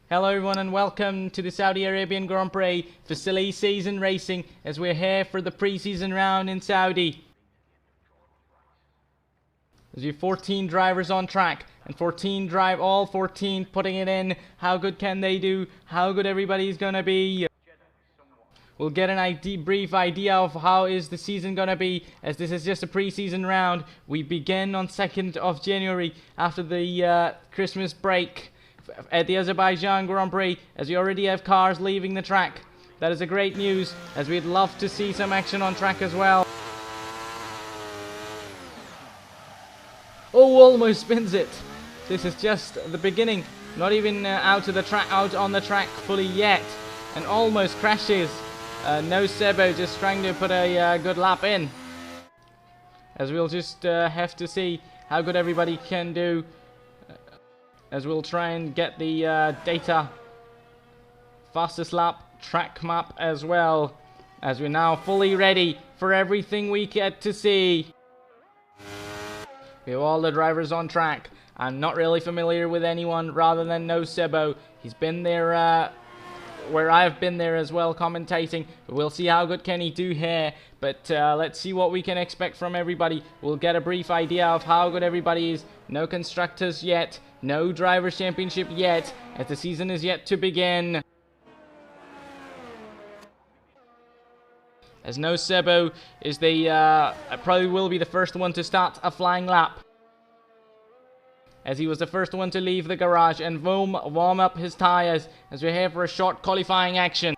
Hello everyone and welcome to the Saudi Arabian Grand Prix for silly season racing as we're here for the pre-season round in Saudi. There's 14 drivers on track and all 14 putting it in. How good can they do? How good everybody's gonna be? We'll get a brief idea of how is the season gonna be, as this is just a pre-season round. We begin on 2nd of January after the Christmas break at the Azerbaijan Grand Prix, as we already have cars leaving the track. That is a great news, as we'd love to see some action on track as well. Oh, almost spins it. This is just the beginning. Not even out on the track fully yet, and almost crashes. No Sebo just trying to put a good lap in. As we'll just have to see how good everybody can do. As we'll try and get the data. Fastest lap, track map as well. As we're now fully ready for everything we get to see. We have all the drivers on track. I'm not really familiar with anyone rather than No Sebo. He's been there where I've been there as well commentating. We'll see how good can he do here. But let's see what we can expect from everybody. We'll get a brief idea of how good everybody is. No constructors yet. No drivers championship yet, as the season is yet to begin. As No Sebo is probably will be the first one to start a flying lap, as he was the first one to leave the garage and warm up his tires, as we're here for a short qualifying action.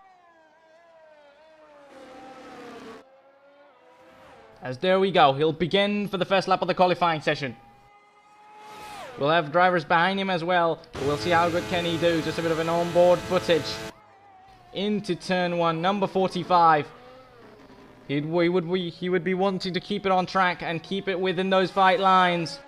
As there we go, he'll begin for the first lap of the qualifying session. We'll have drivers behind him as well, but we'll see how good can he do. Just a bit of an onboard footage. Into turn 1, number 45. He would be wanting to keep it on track and keep it within those fight lines.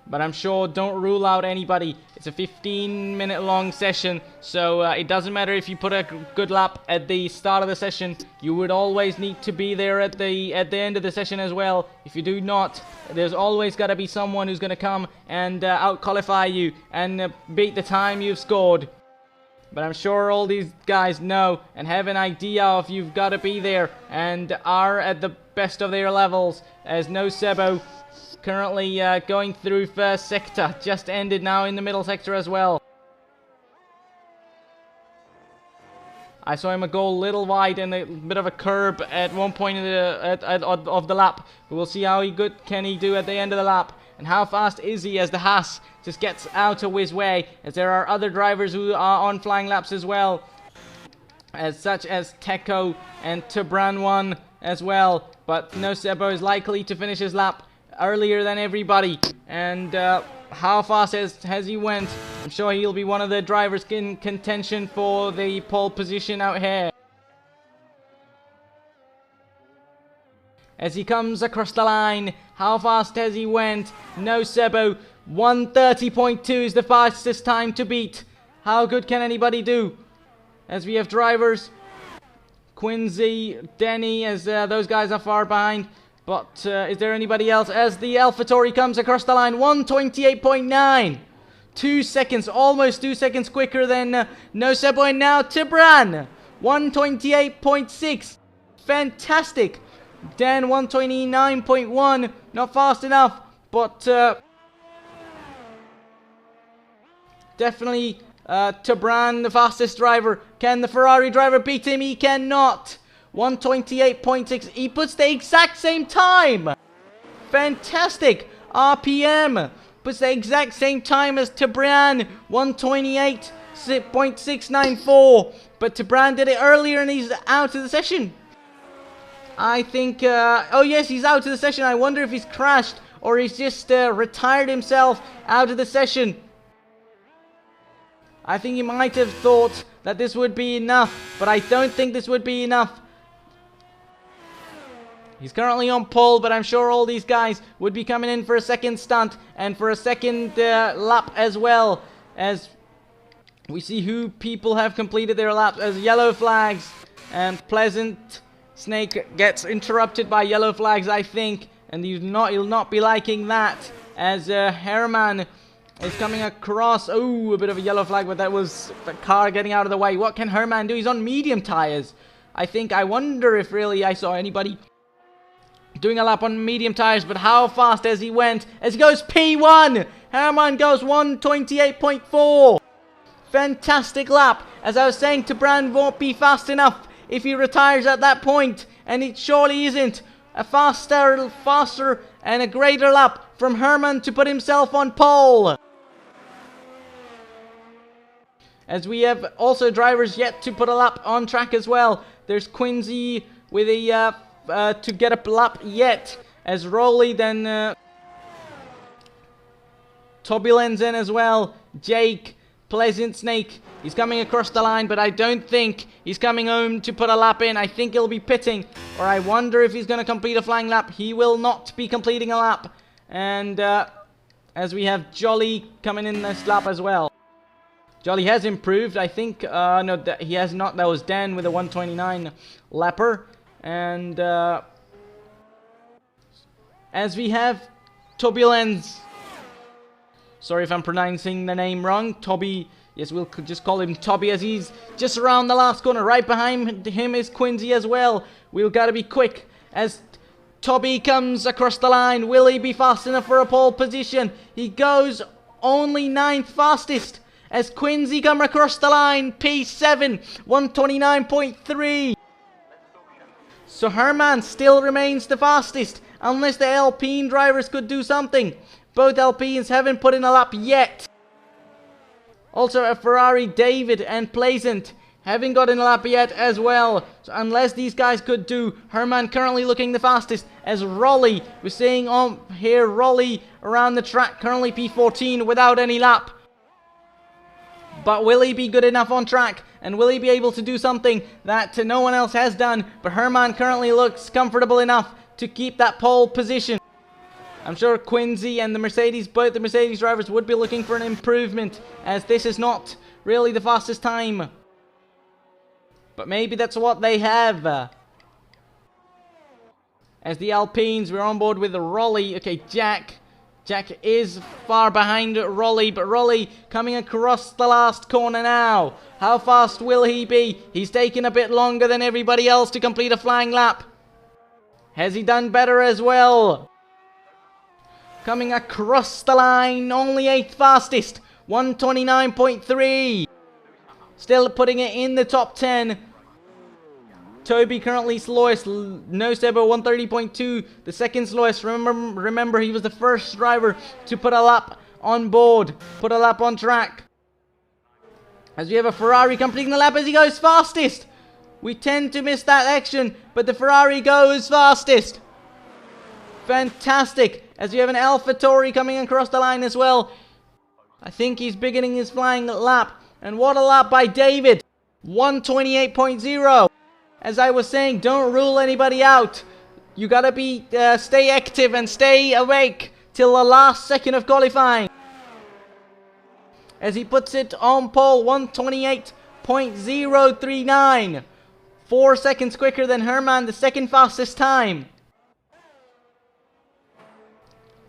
But I'm sure don't rule out anybody. It's a 15-minute long session, so it doesn't matter if you put a good lap at the start of the session. You would always need to be there at the end of the session as well. If you do not, there's always got to be someone who's going to come and out-qualify you and beat the time you've scored. But I'm sure all these guys know and have an idea of you've got to be there and are at the best of their levels, as No Sebo currently going through first sector, just ended now in the middle sector as well. I saw him go a little wide and a bit of a curb at one point of the lap. We'll see how good can he do at the end of the lap, and how fast is he as the Haas just gets out of his way, as there are other drivers who are on flying laps as well, as such as Teko and Tebran 1 as well. But No Sebo is likely to finish his lap earlier than everybody, and how fast has he went? I'm sure he'll be one of the drivers in contention for the pole position out here. As he comes across the line, how fast has he went? No Sebo, 1:30.2 is the fastest time to beat. How good can anybody do? As we have drivers, Quincy, Denny, as those guys are far behind. But is there anybody else? As the AlphaTauri comes across the line, 1:28.9. 2 seconds, almost 2 seconds quicker than No Sebo. And now Tebran, 1:28.6. Fantastic. Dan, 1:29.1. Not fast enough, but definitely Tebran, the fastest driver. Can the Ferrari driver beat him? He cannot. 1:28.6. He puts the exact same time. Fantastic. RPM puts the exact same time as Tebran. 1:28.694. But Tebran did it earlier and he's out of the session. I think, oh yes, he's out of the session. I wonder if he's crashed or he's just retired himself out of the session. I think he might have thought that this would be enough, but I don't think this would be enough. He's currently on pole, but I'm sure all these guys would be coming in for a second stunt and for a second lap as well, as we see who people have completed their laps, as yellow flags, and Pleasant Snake gets interrupted by yellow flags, I think, and he'll not be liking that, as Herman is coming across. Oh, a bit of a yellow flag, but that was the car getting out of the way. What can Herman do? He's on medium tires. I wonder if really I saw anybody doing a lap on medium tires, but how fast as he went, as he goes P1. Herman goes 1:28.4. Fantastic lap. As I was saying, Brand won't be fast enough if he retires at that point, and it surely isn't. A faster and a greater lap from Herman to put himself on pole. As we have also drivers yet to put a lap on track as well. There's Quincy with a to get a lap yet. As Rolly, then Toby Lenzen as well. Jake, Pleasant Snake. He's coming across the line, but I don't think he's coming home to put a lap in. I think he'll be pitting, or I wonder if he's going to complete a flying lap. He will not be completing a lap. And as we have Jolly coming in this lap as well. Jolly has improved, I think. No, he has not. That was Dan with a 1:29 lapper. And as we have Turbulence. Sorry if I'm pronouncing the name wrong. Toby. Yes, we'll just call him Toby, as he's just around the last corner. Right behind him is Quincy as well. We've got to be quick as Toby comes across the line. Will he be fast enough for a pole position? He goes only 9th fastest. As Quincy come across the line, P7, 1:29.3. So Herman still remains the fastest, unless the Alpine drivers could do something. Both Alpines haven't put in a lap yet. Also a Ferrari, David and Pleasant haven't gotten a lap yet as well. So unless these guys could do, Herman currently looking the fastest. As Rolly, we're seeing on here Rolly around the track, currently P14 without any lap. But will he be good enough on track? And will he be able to do something that no one else has done? But Herman currently looks comfortable enough to keep that pole position. I'm sure Quincy and the Mercedes, both the Mercedes drivers, would be looking for an improvement, as this is not really the fastest time. But maybe that's what they have. As the Alpines, we're on board with Rolly. Okay, Jack is far behind Rolly, but Rolly coming across the last corner now. How fast will he be? He's taken a bit longer than everybody else to complete a flying lap. Has he done better as well? Coming across the line, only 8th fastest, 1:29.3. Still putting it in the top 10. Toby currently slowest, no Sebo 1:30.2, the second slowest. Remember he was the first driver to put a lap on board, put a lap on track. As we have a Ferrari completing the lap as he goes fastest. We tend to miss that action, but the Ferrari goes fastest. Fantastic. As we have an AlphaTauri coming across the line as well. I think he's beginning his flying lap. And what a lap by David. 1:28.0. As I was saying, don't rule anybody out. You gotta stay active and stay awake till the last second of qualifying. As he puts it on pole, 1:28.039. 4 seconds quicker than Herman, the second fastest time.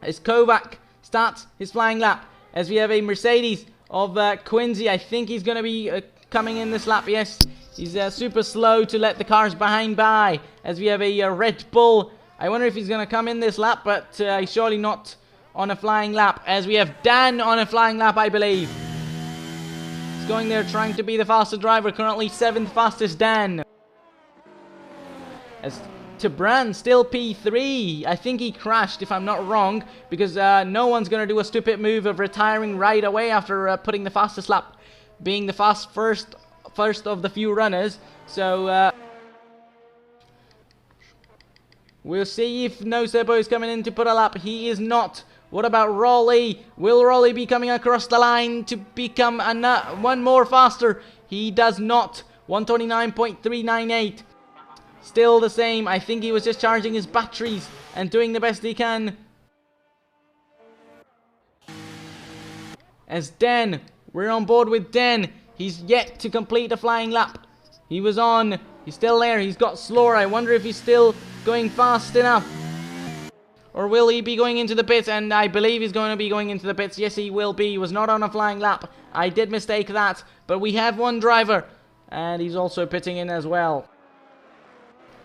As Kovac starts his flying lap. As we have a Mercedes of Quincy. I think he's going to be coming in this lap. Yes, he's super slow to let the cars behind by. As we have a Red Bull. I wonder if he's going to come in this lap, but he's surely not on a flying lap. As we have Dan on a flying lap, I believe. He's going there trying to be the fastest driver. Currently 7th fastest Dan. As Brand still P3. I think he crashed, if I'm not wrong, because no one's going to do a stupid move of retiring right away after putting the fastest lap, being the first of the few runners. So we'll see if Nosebo is coming in to put a lap. He is not. What about Rolly? Will Rolly be coming across the line to become one more faster? He does not. 1:29.398. Still the same. I think he was just charging his batteries and doing the best he can. As Den, we're on board with Den. He's yet to complete a flying lap. He was on. He's still there. He's got slower. I wonder if he's still going fast enough. Or will he be going into the pits? And I believe he's going to be going into the pits. Yes, he will be. He was not on a flying lap. I did mistake that. But we have one driver. And he's also pitting in as well.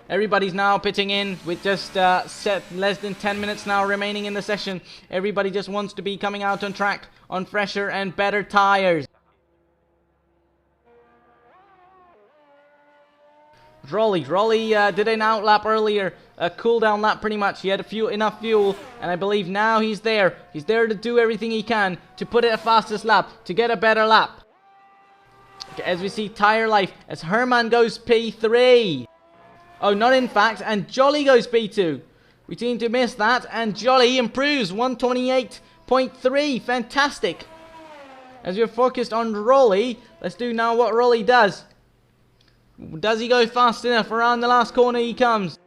Everybody's now pitting in with just less than 10 minutes now remaining in the session. Everybody just wants to be coming out on track on fresher and better tires. Rolly did an outlap earlier, a cool down lap pretty much. He had enough fuel, and I believe now he's there. He's there to do everything he can to put it a fastest lap, to get a better lap. As we see tire life, as Herman goes P3. Oh, not in fact, and Jolly goes P2. We seem to miss that, and Jolly improves 128.3. Fantastic. As we're focused on Rolly, let's do now what Rolly does. Does he go fast enough? Around the last corner he comes.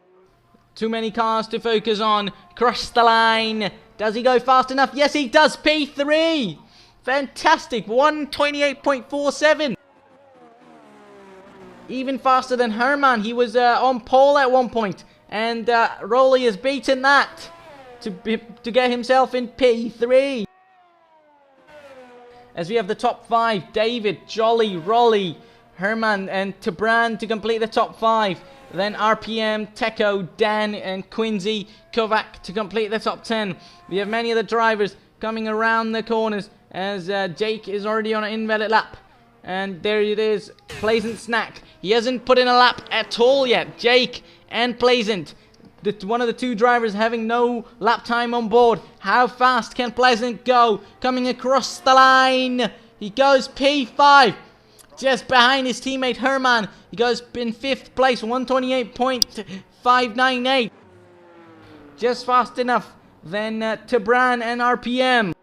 Too many cars to focus on. Cross the line. Does he go fast enough? Yes, he does. P3. Fantastic. 128.47. Even faster than Herman. He was on pole at one point. And Rolly has beaten that to get himself in P3. As we have the top 5. David, Jolly, Rolly, Herman and Tabran to complete the top 5. Then RPM, Teco, Dan and Quincy Kovac to complete the top 10. We have many of the drivers coming around the corners as Jake is already on an invalid lap. And there it is, Pleasant Snack. He hasn't put in a lap at all yet. Jake and Pleasant, one of the two drivers having no lap time on board. How fast can Pleasant go? Coming across the line. He goes P5. Just behind his teammate Herman. He goes in 5th place, 128.598. Just fast enough than Tabran and RPM.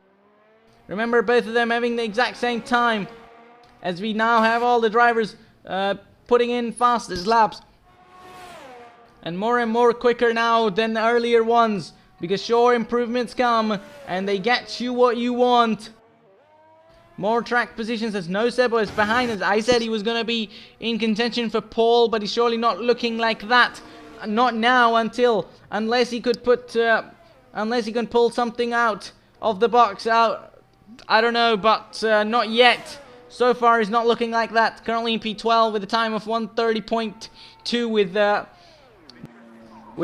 Remember, both of them having the exact same time. As we now have all the drivers putting in fastest laps. And more quicker now than the earlier ones. Because sure, improvements come and they get you what you want. More track positions as No Sebo is behind us. I said he was going to be in contention for pole, but he's surely not looking like that. Not now unless he could unless he can pull something out of the box out. I don't know, but not yet. So far he's not looking like that. Currently in P12 with a time of 130.2 with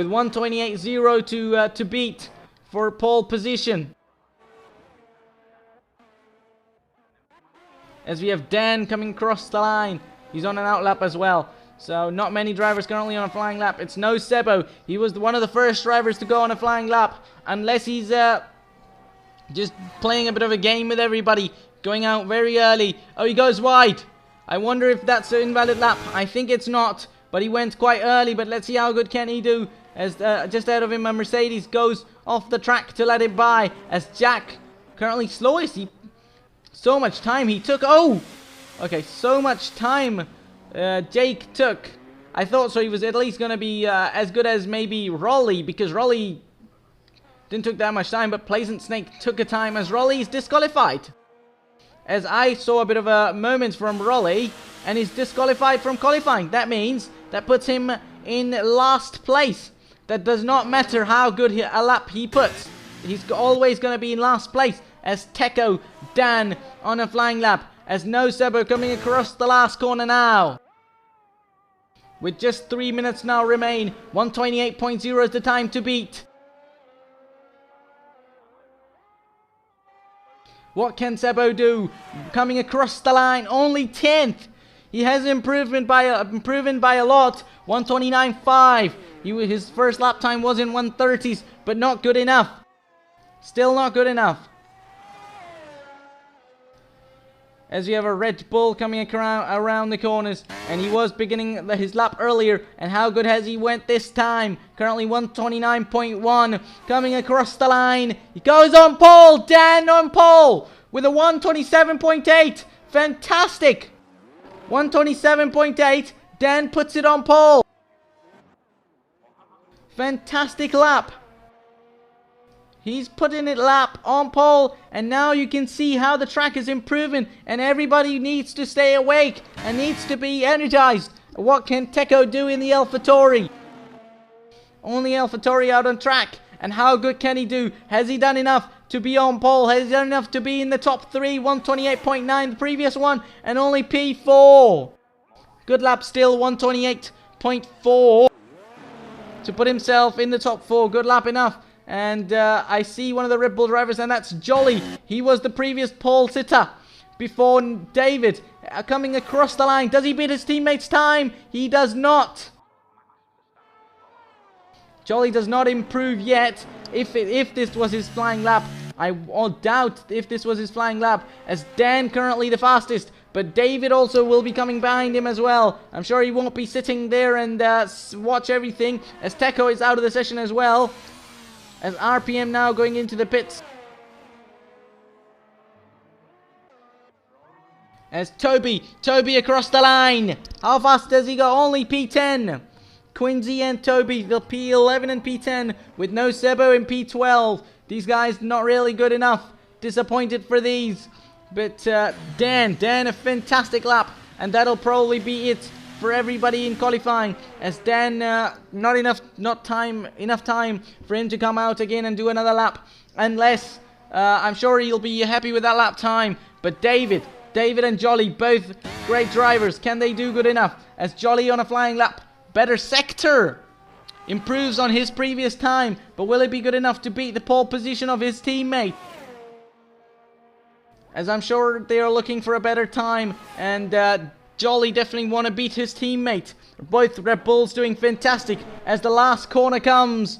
128.0 to beat for pole position. As we have Dan coming across the line. He's on an outlap as well. So not many drivers currently on a flying lap. It's No Sebo. He was one of the first drivers to go on a flying lap. Unless he's just playing a bit of a game with everybody. Going out very early. Oh, he goes wide. I wonder if that's an invalid lap. I think it's not. But he went quite early. But let's see how good can he do. As just ahead of him a Mercedes goes off the track to let it by. As Jack currently slowest. So much time he took. Oh! Okay, so much time Jake took. I thought so he was at least going to be as good as maybe Rolly. Because Rolly didn't took that much time. But Pleasant Snake took a time as Rolly is disqualified. As I saw a bit of a moment from Rolly. And he's disqualified from qualifying. That means that puts him in last place. That does not matter how good a lap he puts. He's always going to be in last place. As Teco, Dan on a flying lap. As No Sebo coming across the last corner now. With just 3 minutes now remain. 128.0 is the time to beat. What can Sebo do? Coming across the line. Only 10th. He has improved by a lot. 129.5. His first lap time was in 130s. But not good enough. Still not good enough. As we have a Red Bull coming around the corners. And he was beginning his lap earlier. And how good has he went this time? Currently 129.1. Coming across the line. He goes on pole. Dan on pole. With a 127.8. Fantastic. 127.8. Dan puts it on pole. Fantastic lap. He's putting it lap on pole, and now you can see how the track is improving, and everybody needs to stay awake and needs to be energized. What can Teco do in the AlphaTauri? Only AlphaTauri out on track, And how good can he do? Has he done enough to be on pole? Has he done enough to be in the top 3? 128.9 the previous one, and only P4. Good lap still, 128.4 to put himself in the top 4. Good lap enough. And I see one of the Red Bull drivers, and that's Jolly. He was the previous pole sitter before David. Coming across the line. Does he beat his teammate's time? He does not. Jolly does not improve yet. If this was his flying lap, I doubt if this was his flying lap, as Dan currently the fastest. But David also will be coming behind him as well. I'm sure he won't be sitting there and watch everything, as Teco is out of the session as well. As RPM now going into the pits. As Toby across the line. How fast does he go? Only P10. Quincy and Toby, the P11 and P10, with no Sebo in P12. These guys not really good enough. Disappointed for these. But Dan, a fantastic lap. And that'll probably be it for everybody in qualifying, as Dan not enough time for him to come out again and do another lap, unless I'm sure he'll be happy with that lap time. But David and Jolly, both great drivers. Can they do good enough? As Jolly on a flying lap, better sector, improves on his previous time, but will it be good enough to beat the pole position of his teammate? As I'm sure they are looking for a better time, and Jolly definitely want to beat his teammate. Both Red Bulls doing fantastic as the last corner comes.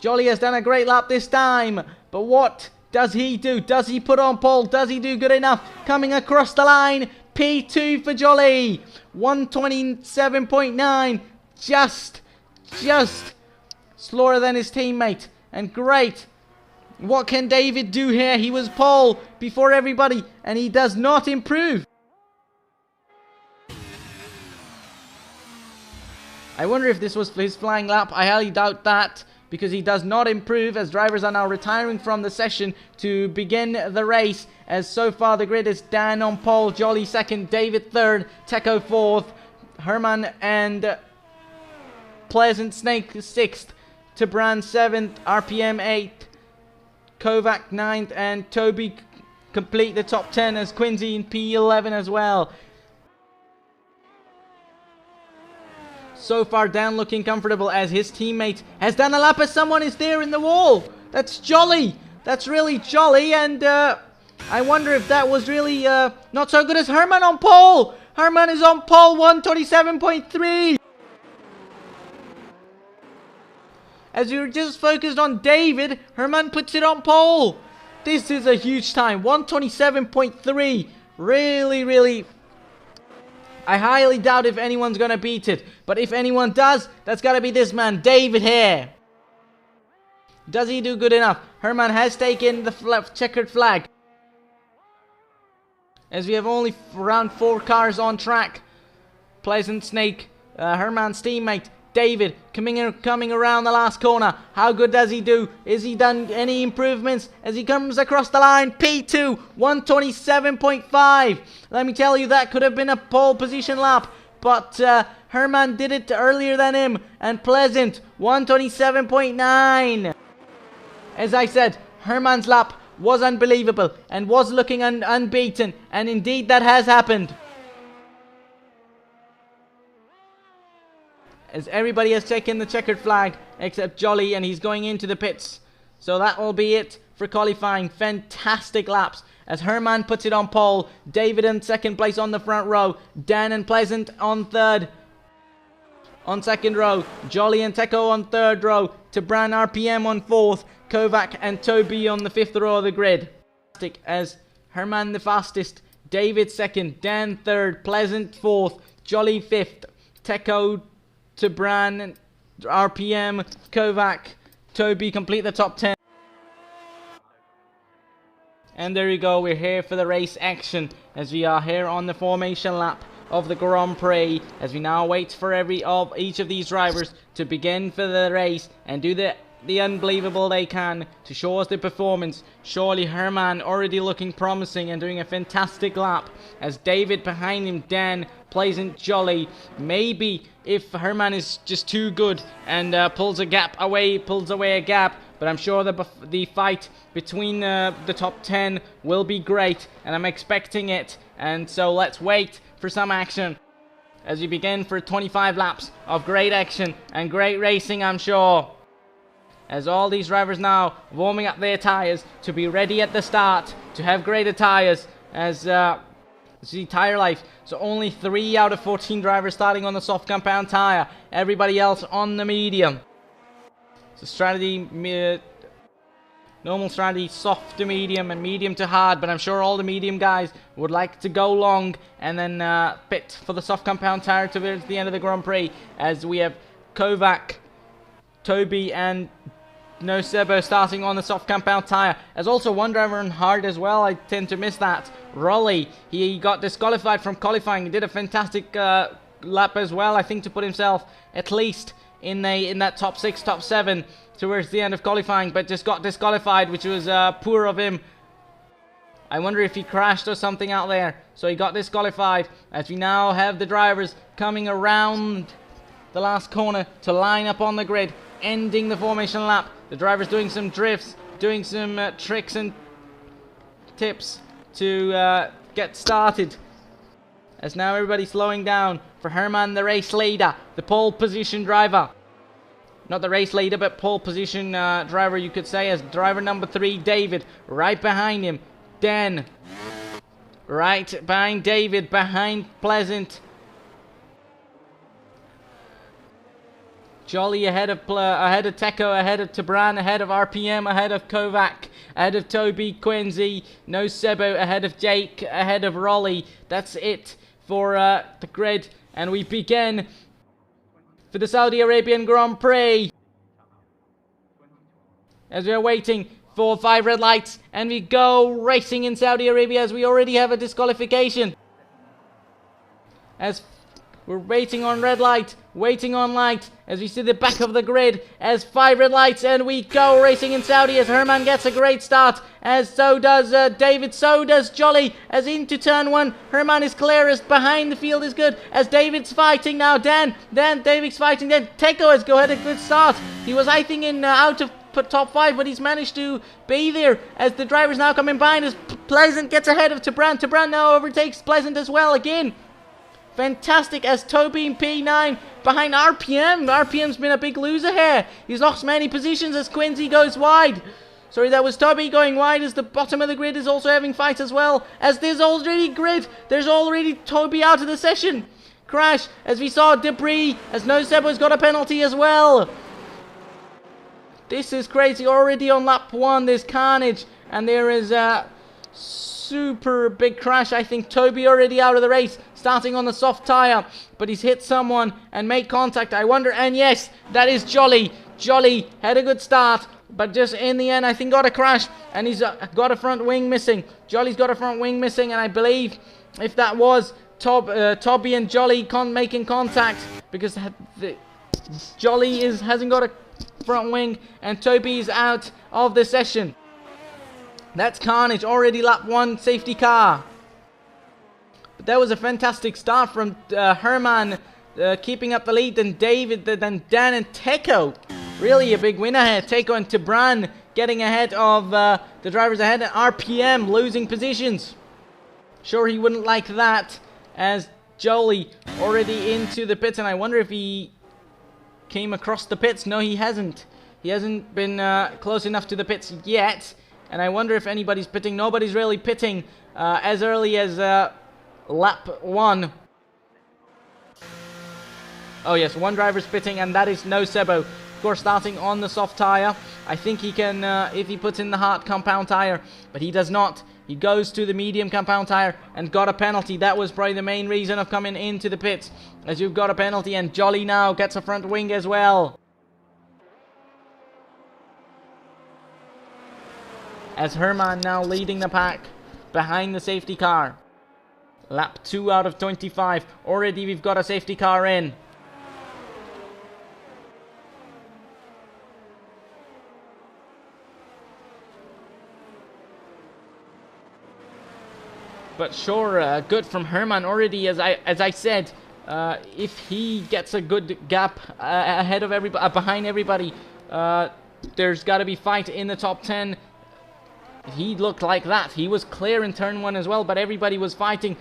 Jolly has done a great lap this time, but what does he do? Does he put on pole? Does he do good enough? Coming across the line, P2 for Jolly. 127.9, just slower than his teammate, and great. What can David do here? He was pole before everybody, and he does not improve. I wonder if this was his flying lap. I highly doubt that, because he does not improve, as drivers are now retiring from the session to begin the race. As so far the grid is Dan on pole, Jolly second, David third, Teco fourth, Herman and Pleasant Snake sixth, Tabran seventh, RPM eighth, Kovac ninth, and Toby complete the top 10 as Quincy in P11 as well. So far Dan looking comfortable, as his teammate has done a lap, as someone is there in the wall. That's Jolly. That's really Jolly, and I wonder if that was really not so good as Herman on pole. Herman is on pole, 127.3. As you're just focused on David, Herman puts it on pole. This is a huge time, 127.3. Really, I highly doubt if anyone's gonna beat it. But if anyone does, that's gotta be this man, David here. Does he do good enough? Herman has taken the checkered flag, as we have only around 4 cars on track. Pleasant Snake, Herman's teammate, David, coming around the last corner. How good does he do? Is he done any improvements as he comes across the line? P2, 127.5. Let me tell you, that could have been a pole position lap, but Herman did it earlier than him. And Pleasant, 127.9. As I said, Herman's lap was unbelievable and was looking unbeaten, and indeed that has happened. As everybody has taken the checkered flag except Jolly, and he's going into the pits. So that will be it for qualifying. Fantastic laps as Herman puts it on pole, David in second place on the front row, Dan and Pleasant on third. On second row, Jolly and Teco on third row, Tabran RPM on fourth, Kovac and Toby on the fifth row of the grid. As Herman the fastest, David second, Dan third, Pleasant fourth, Jolly fifth, Teco, Tabran, RPM, Kovac, Toby complete the top 10. And there you go, we're here for the race action, as we are here on the formation lap of the Grand Prix, as we now wait for each of these drivers to begin for the race and do the unbelievable they can to show us the performance. Surely Herman already looking promising and doing a fantastic lap, as David behind him, Dan, Pleasant, Jolly, maybe if Herman is just too good and pulls away a gap. But I'm sure the fight between the top 10 will be great, and I'm expecting it. And so let's wait for some action as we begin for 25 laps of great action and great racing, I'm sure. As all these drivers now warming up their tyres to be ready at the start, to have greater tyres as the tyre life. So only 3 out of 14 drivers starting on the soft compound tyre. Everybody else on the medium. So strategy, normal strategy, soft to medium and medium to hard. But I'm sure all the medium guys would like to go long and then pit for the soft compound tyre towards the end of the Grand Prix. As we have Kovac, Toby and Nosebo starting on the soft compound tyre. As also one driver on hard as well. I tend to miss that. Rolly, he got disqualified from qualifying. He did a fantastic lap as well, I think, to put himself at least in that top 6, top 7 towards the end of qualifying, but just got disqualified, which was poor of him. I wonder if he crashed or something out there. So he got disqualified, as we now have the drivers coming around the last corner to line up on the grid, ending the formation lap. The drivers doing some drifts, doing some tricks and tips to get started. As now everybody's slowing down for Herman, the race leader, the pole position driver. Not the race leader, but pole position driver, you could say, as driver number 3, David. Right behind him, Dan. Right behind David, behind Pleasant. Jolly ahead of Teco, ahead of Tabran, ahead of RPM, ahead of Kovac, ahead of Toby, Quincy, Nosebo, ahead of Jake, ahead of Rolly. That's it for the grid, and we begin for the Saudi Arabian Grand Prix. As we are waiting for 5 red lights, and we go racing in Saudi Arabia as we already have a disqualification. As we're waiting on red light, waiting on light, as we see the back of the grid, as 5 red lights, and we go racing in Saudi as Herman gets a great start, as so does David, so does Jolly, as into turn 1, Herman is clearest, behind the field is good, as David's fighting now, David's fighting, then Teco has had a good start. He was, I think, in out of top 5, but he's managed to be there, as the drivers now coming behind, as Pleasant gets ahead of Tabran. Tabran now overtakes Pleasant as well again. Fantastic, as Toby in P9 behind RPM. RPM's been a big loser here. He's lost many positions as Quincy goes wide. Sorry, that was Toby going wide, as the bottom of the grid is also having fights as well. As there's already Toby out of the session. Crash, as we saw Debris, as Nosebo's got a penalty as well. This is crazy. Already on lap 1, there's carnage, and there is a super big crash. I think Toby already out of the race, starting on the soft tyre, but he's hit someone and made contact, I wonder. And yes, that is Jolly. Jolly had a good start, but just in the end I think got a crash, and he's got a front wing missing. Jolly's got a front wing missing, and I believe if that was Toby and Jolly making contact, because Jolly hasn't got a front wing and Toby's out of the session. That's carnage. Already lap 1 safety car. But that was a fantastic start from Herman, keeping up the lead. Then David, then Dan and Teco. Really a big winner here. Teco and Tabran getting ahead of the drivers ahead, and RPM losing positions. Sure, he wouldn't like that, as Jolie already into the pits, and I wonder if he came across the pits. No, he hasn't. He hasn't been close enough to the pits yet. And I wonder if anybody's pitting. Nobody's really pitting as early as lap 1. Oh yes, one driver's pitting, and that is Nosebo. Of course, starting on the soft tyre. I think he can, if he puts in the hard compound tyre, but he does not. He goes to the medium compound tyre and got a penalty. That was probably the main reason of coming into the pits, as you've got a penalty, and Jolly now gets a front wing as well. As Herman now leading the pack behind the safety car. Lap 2 out of 25. Already we've got a safety car in. But sure, good from Herman already, as I said. if he gets a good gap ahead of everybody, behind everybody, there's got to be fight in the top 10. He looked like that. He was clear in turn 1 as well, but everybody was fighting.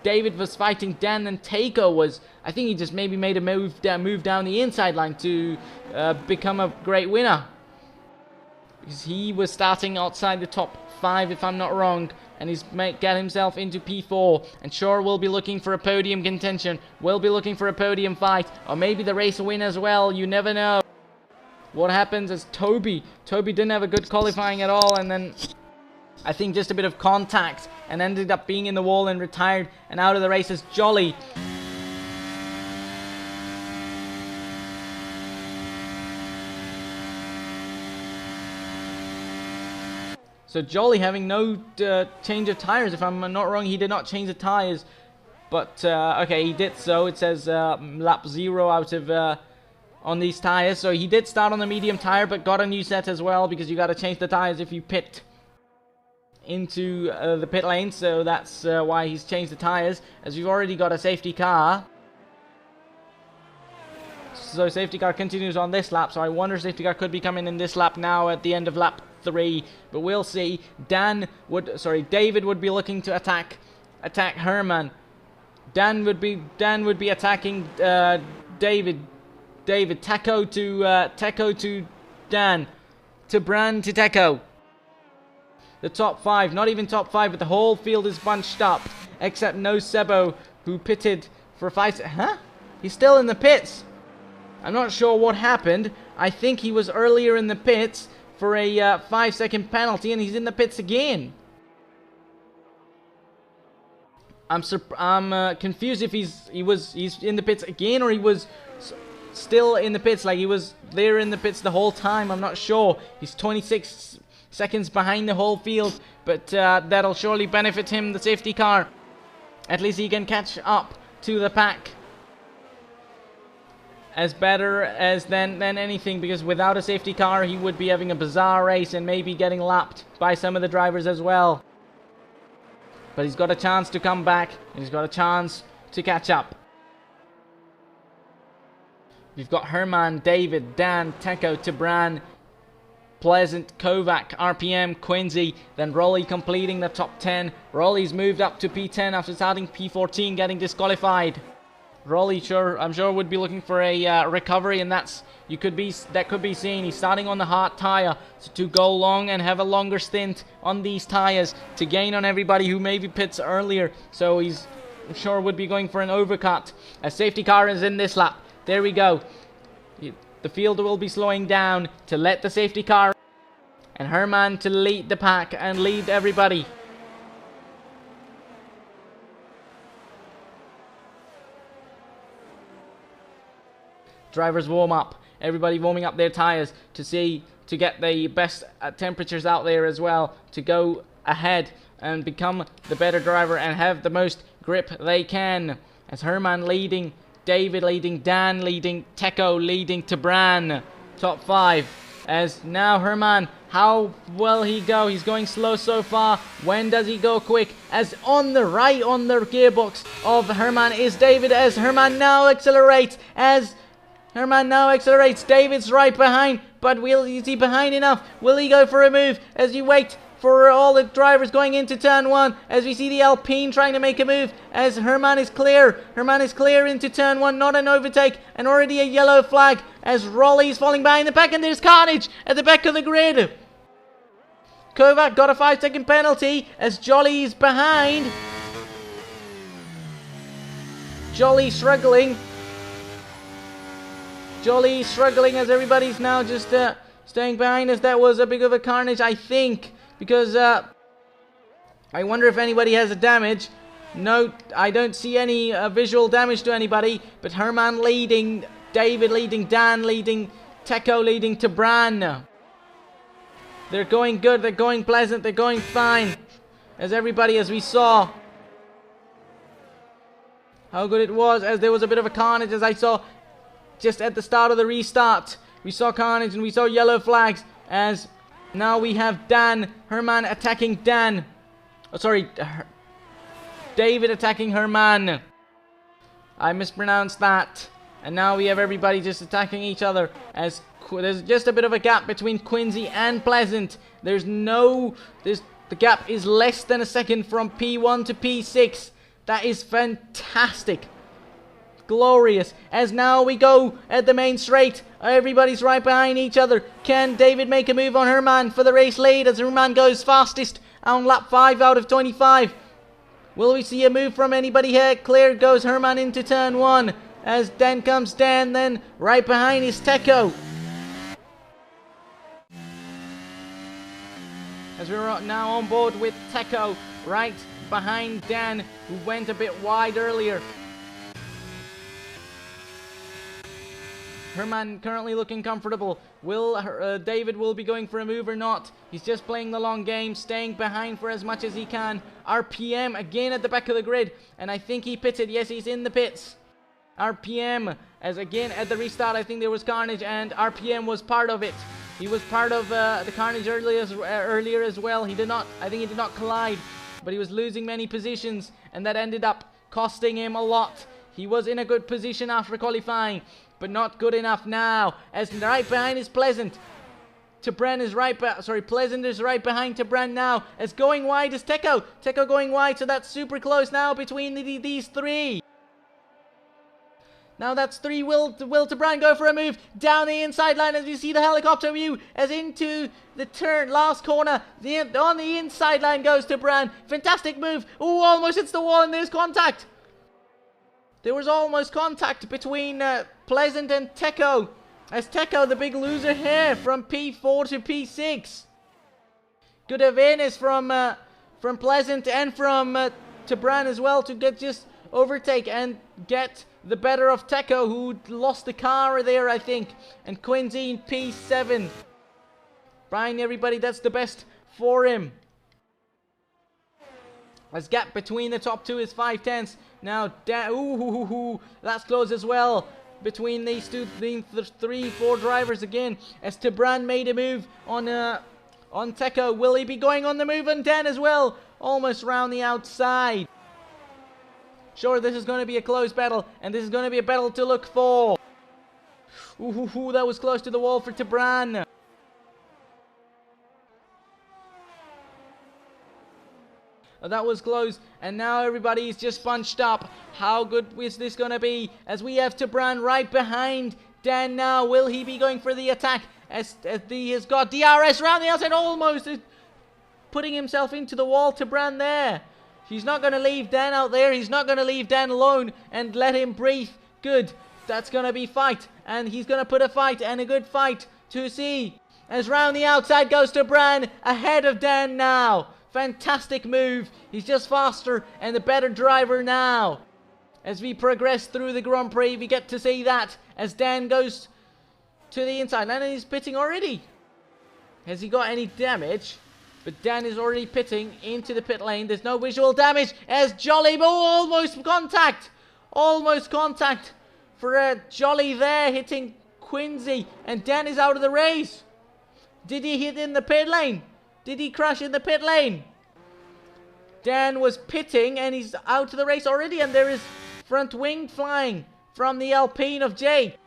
David was fighting Dan, and Takeo was, I think he just maybe made a move down the inside line to become a great winner. Because he was starting outside the top 5, if I'm not wrong, and he's got himself into P4, and sure will be looking for a podium contention, will be looking for a podium fight, or maybe the race win as well, you never know. What happens is Toby didn't have a good qualifying at all, and then I think just a bit of contact, and ended up being in the wall and retired, and out of the race is Jolly. So Jolly having no change of tires, if I'm not wrong, he did not change the tires, but okay, he did so. It says lap 0 out of on these tires, so he did start on the medium tire, but got a new set as well, because you got to change the tires if you pit into the pit lane, so that's why he's changed the tires, as we've already got a safety car. So safety car continues on this lap, so I wonder if safety car could be coming in this lap now at the end of lap 3, but we'll see. David would be looking to attack Herman. Dan would be attacking David. Takeo to Dan, to Bran to Takeo. The top 5, not even top 5, but the whole field is bunched up, except no Sebo, who pitted for 5 Huh? He's still in the pits. I'm not sure what happened. I think he was earlier in the pits for a 5-second penalty, and he's in the pits again. I'm confused if he's in the pits again, or he was still in the pits, like he was there in the pits the whole time. I'm not sure. He's 26 seconds behind the whole field, but that'll surely benefit him, the safety car. At least he can catch up to the pack as better as than anything, because without a safety car he would be having a bizarre race and maybe getting lapped by some of the drivers as well. But he's got a chance to come back, and he's got a chance to catch up. We've got Herman, David, Dan, Takeo, Tibran, Pleasant, Kovac, RPM, Quincy, then Rolly completing the top 10. Rolly's moved up to P10 after starting P14, getting disqualified. Rolly, I'm sure would be looking for a recovery, and that could be seen. He's starting on the hard tire, so to go long and have a longer stint on these tires to gain on everybody who maybe pits earlier. So he's sure would be going for an overcut. A safety car is in this lap. There we go. The field will be slowing down to let the safety car and Herman to lead the pack and lead everybody. Drivers warm up. Everybody warming up their tires to get the best temperatures out there as well, to go ahead and become the better driver and have the most grip they can. As Herman leading, David leading, Dan leading, Takeo leading, Tibran top 5. As now Herman, how will he go? He's going slow so far. When does he go quick? As on the right, on the gearbox of Herman is David, as Herman now accelerates. David's right behind, but is he behind enough? Will he go for a move as you wait for all the drivers going into turn 1, as we see the Alpine trying to make a move, as Herman is clear. Herman is clear into turn 1, not an overtake, and already a yellow flag, as Rolly is falling behind the pack, and there's carnage at the back of the grid. Kovac got a 5-second penalty, as Jolly is behind. Jolly struggling as everybody's now just staying behind, as that was a bit of a carnage, I think. Because I wonder if anybody has a damage. No, I don't see any visual damage to anybody. But Herman leading, David leading, Dan leading, Takeo leading, Tibran. They're going good, they're going pleasant, they're going fine. As everybody, as we saw how good it was, as there was a bit of a carnage, as I saw just at the start of the restart. We saw carnage and we saw yellow flags, as now we have Herman attacking Dan. Oh, sorry, David attacking Herman. I mispronounced that. And now we have everybody just attacking each other as there's just a bit of a gap between Quincy and Pleasant. The gap is less than a second from P1 to P6. That is fantastic. Glorious. As now we go at the main straight. Everybody's right behind each other. Can David make a move on Herman for the race lead as Herman goes fastest on lap 5 out of 25? Will we see a move from anybody here? Clear goes Herman into turn 1. As then comes Dan, then right behind is Teco. As we're now on board with Teco, right behind Dan, who went a bit wide earlier. Herman currently looking comfortable. David will be going for a move or not? He's just playing the long game, staying behind for as much as he can. RPM again at the back of the grid, and I think he pitted. Yes, he's in the pits. RPM, as again at the restart, I think there was carnage, and RPM was part of it. He was part of the carnage earlier as well. I think he did not collide, but he was losing many positions, and that ended up costing him a lot. He was in a good position after qualifying, but not good enough now. As right behind is Pleasant. Pleasant is right behind Tebran now. As going wide is Teco. Teco going wide, so that's super close now between these three. Now that's 3. Will Tebran go for a move down the inside line as we see the helicopter view as into the turn, last corner. On the inside line goes Tebran. Fantastic move. Oh, almost hits the wall and there's contact. There was almost contact between Pleasant and Teco. As Teco, the big loser here, from P4 to P6. Good awareness from Pleasant and from Tebran as well to just overtake and get the better of Teco, who lost the car there, I think. And Quincy in P7. Brian, everybody, that's the best for him. As gap between the top 2 is 5/10. Now, that's close as well. Between these 3-4 drivers again. As Tebran made a move on Teco. Will he be going on the move on Dan as well? Almost round the outside. Sure, this is going to be a close battle, and this is going to be a battle to look for. That was close to the wall for Tebran. That was close, and now everybody is just bunched up. How good is this going to be? As we have Tebran right behind Dan now. Will he be going for the attack? As he has got DRS round the outside, almost putting himself into the wall. Tebran there. He's not going to leave Dan out there. He's not going to leave Dan alone and let him breathe. Good. That's going to be fight. And he's going to put a fight, and a good fight to see. As round the outside goes Tebran, ahead of Dan now. Fantastic move. He's just faster and the better driver now. As we progress through the Grand Prix, we get to see that. As Dan goes to the inside. And he's pitting already. Has he got any damage? But Dan is already pitting into the pit lane. There's no visual damage as Jolly. Oh, almost contact. Almost contact for Jolly there, hitting Quincy. And Dan is out of the race. Did he hit in the pit lane? Did he crash in the pit lane? Dan was pitting and he's out of the race already. And there is front wing flying from the Alpine of Jay.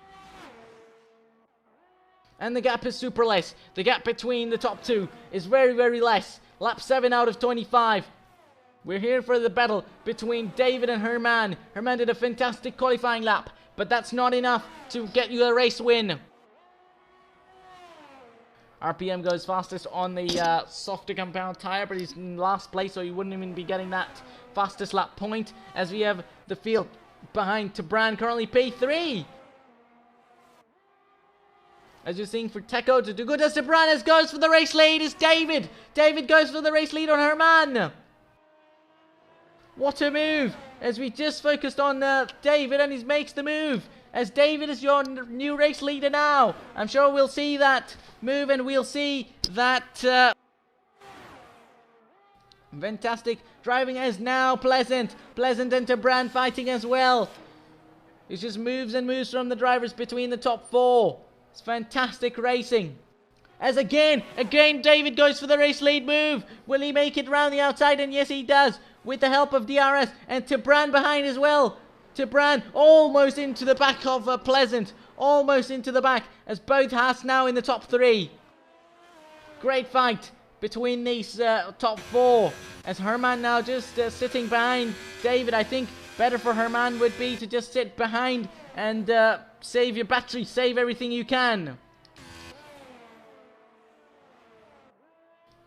And the gap is super less. The gap between the top 2 is very, very less. Lap 7 out of 25. We're here for the battle between David and Herman. Herman did a fantastic qualifying lap, but that's not enough to get you a race win. RPM goes fastest on the softer compound tire, but he's in last place, so he wouldn't even be getting that fastest lap point. As we have the field behind Tebran, currently P3. As you're seeing for Teco to do good as Tebran, as goes for the race lead is David. David goes for the race lead on Herman. What a move. As we just focused on David and he makes the move. As David is your new race leader now. I'm sure we'll see that move and we'll see that fantastic driving as now Pleasant. Pleasant and Tebran fighting as well. It just moves and moves from the drivers between the top 4. It's fantastic racing. As again David goes for the race lead move. Will he make it round the outside? And yes, he does. With the help of DRS and Tebran behind as well. Tebran almost into the back of Pleasant. Almost into the back, as both Haas now in the top 3. Great fight between these top 4. As Herman now just sitting behind David. I think better for Herman would be to just sit behind and save your battery, save everything you can.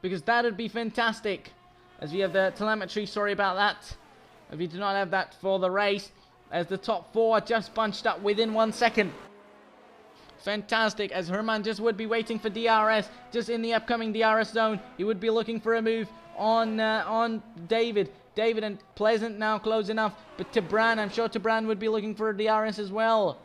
Because that would be fantastic. As we have the telemetry, sorry about that. If you do not have that for the race. As the top 4 are just bunched up within 1 second. Fantastic, as Herman just would be waiting for DRS, just in the upcoming DRS zone. He would be looking for a move on David. David and Pleasant now close enough, but Tebran, I'm sure Tebran would be looking for a DRS as well.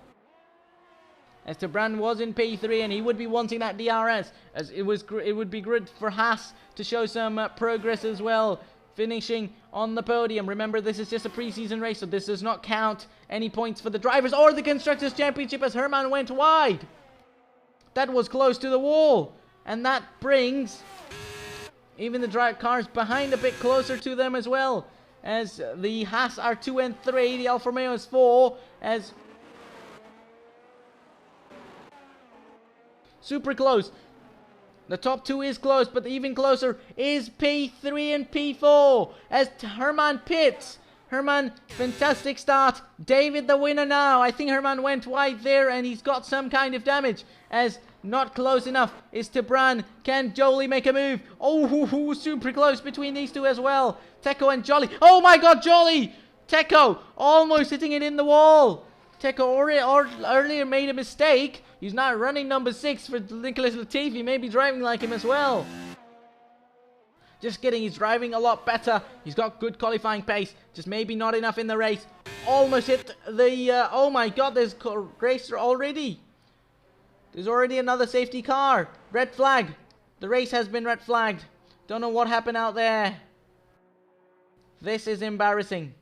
As Tebran was in P3 and he would be wanting that DRS, as it would be good for Haas to show some progress as well. Finishing on the podium. Remember, this is just a preseason race, so this does not count any points for the drivers or the Constructors' Championship, as Herman went wide. That was close to the wall. And that brings even the cars behind a bit closer to them as well. As the Haas are 2 and 3, the Alfa Romeo is 4. As super close. The top 2 is close, but even closer is P3 and P4 as Herman pits. Herman, fantastic start. David the winner now. I think Herman went wide there and he's got some kind of damage. As not close enough is Tebran. Can Jolie make a move? Oh, super close between these two as well. Teko and Jolly. Oh my god, Jolly! Teko almost hitting it in the wall. Teko earlier made a mistake. He's not running number 6 for Nicholas Latifi. Maybe driving like him as well. Just kidding, he's driving a lot better. He's got good qualifying pace. Just maybe not enough in the race. Almost hit the... oh my god, there's racer already. There's already another safety car. Red flag. The race has been red flagged. Don't know what happened out there. This is embarrassing.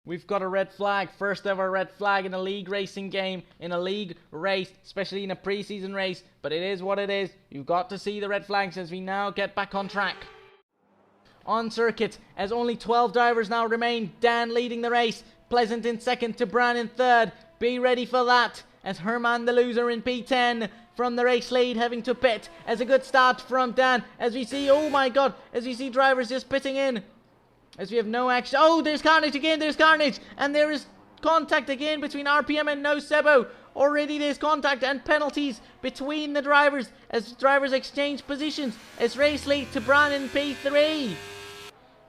We've got a red flag, first ever red flag in a league racing game, in a league race, especially in a preseason race, but it is what it is. You've got to see the red flags as we now get back on track. On circuit, as only 12 drivers now remain, Dan leading the race, Pleasant in second, Tebran in third. Be ready for that, as Herman the loser in P10 from the race lead having to pit, as a good start from Dan, as we see, oh my god, as we see drivers just pitting in. As we have no action. Oh, there's carnage again. There's carnage. And there is contact again between RPM and No Sebo. Already there's contact and penalties between the drivers as drivers exchange positions. As race lead Tebran in P3.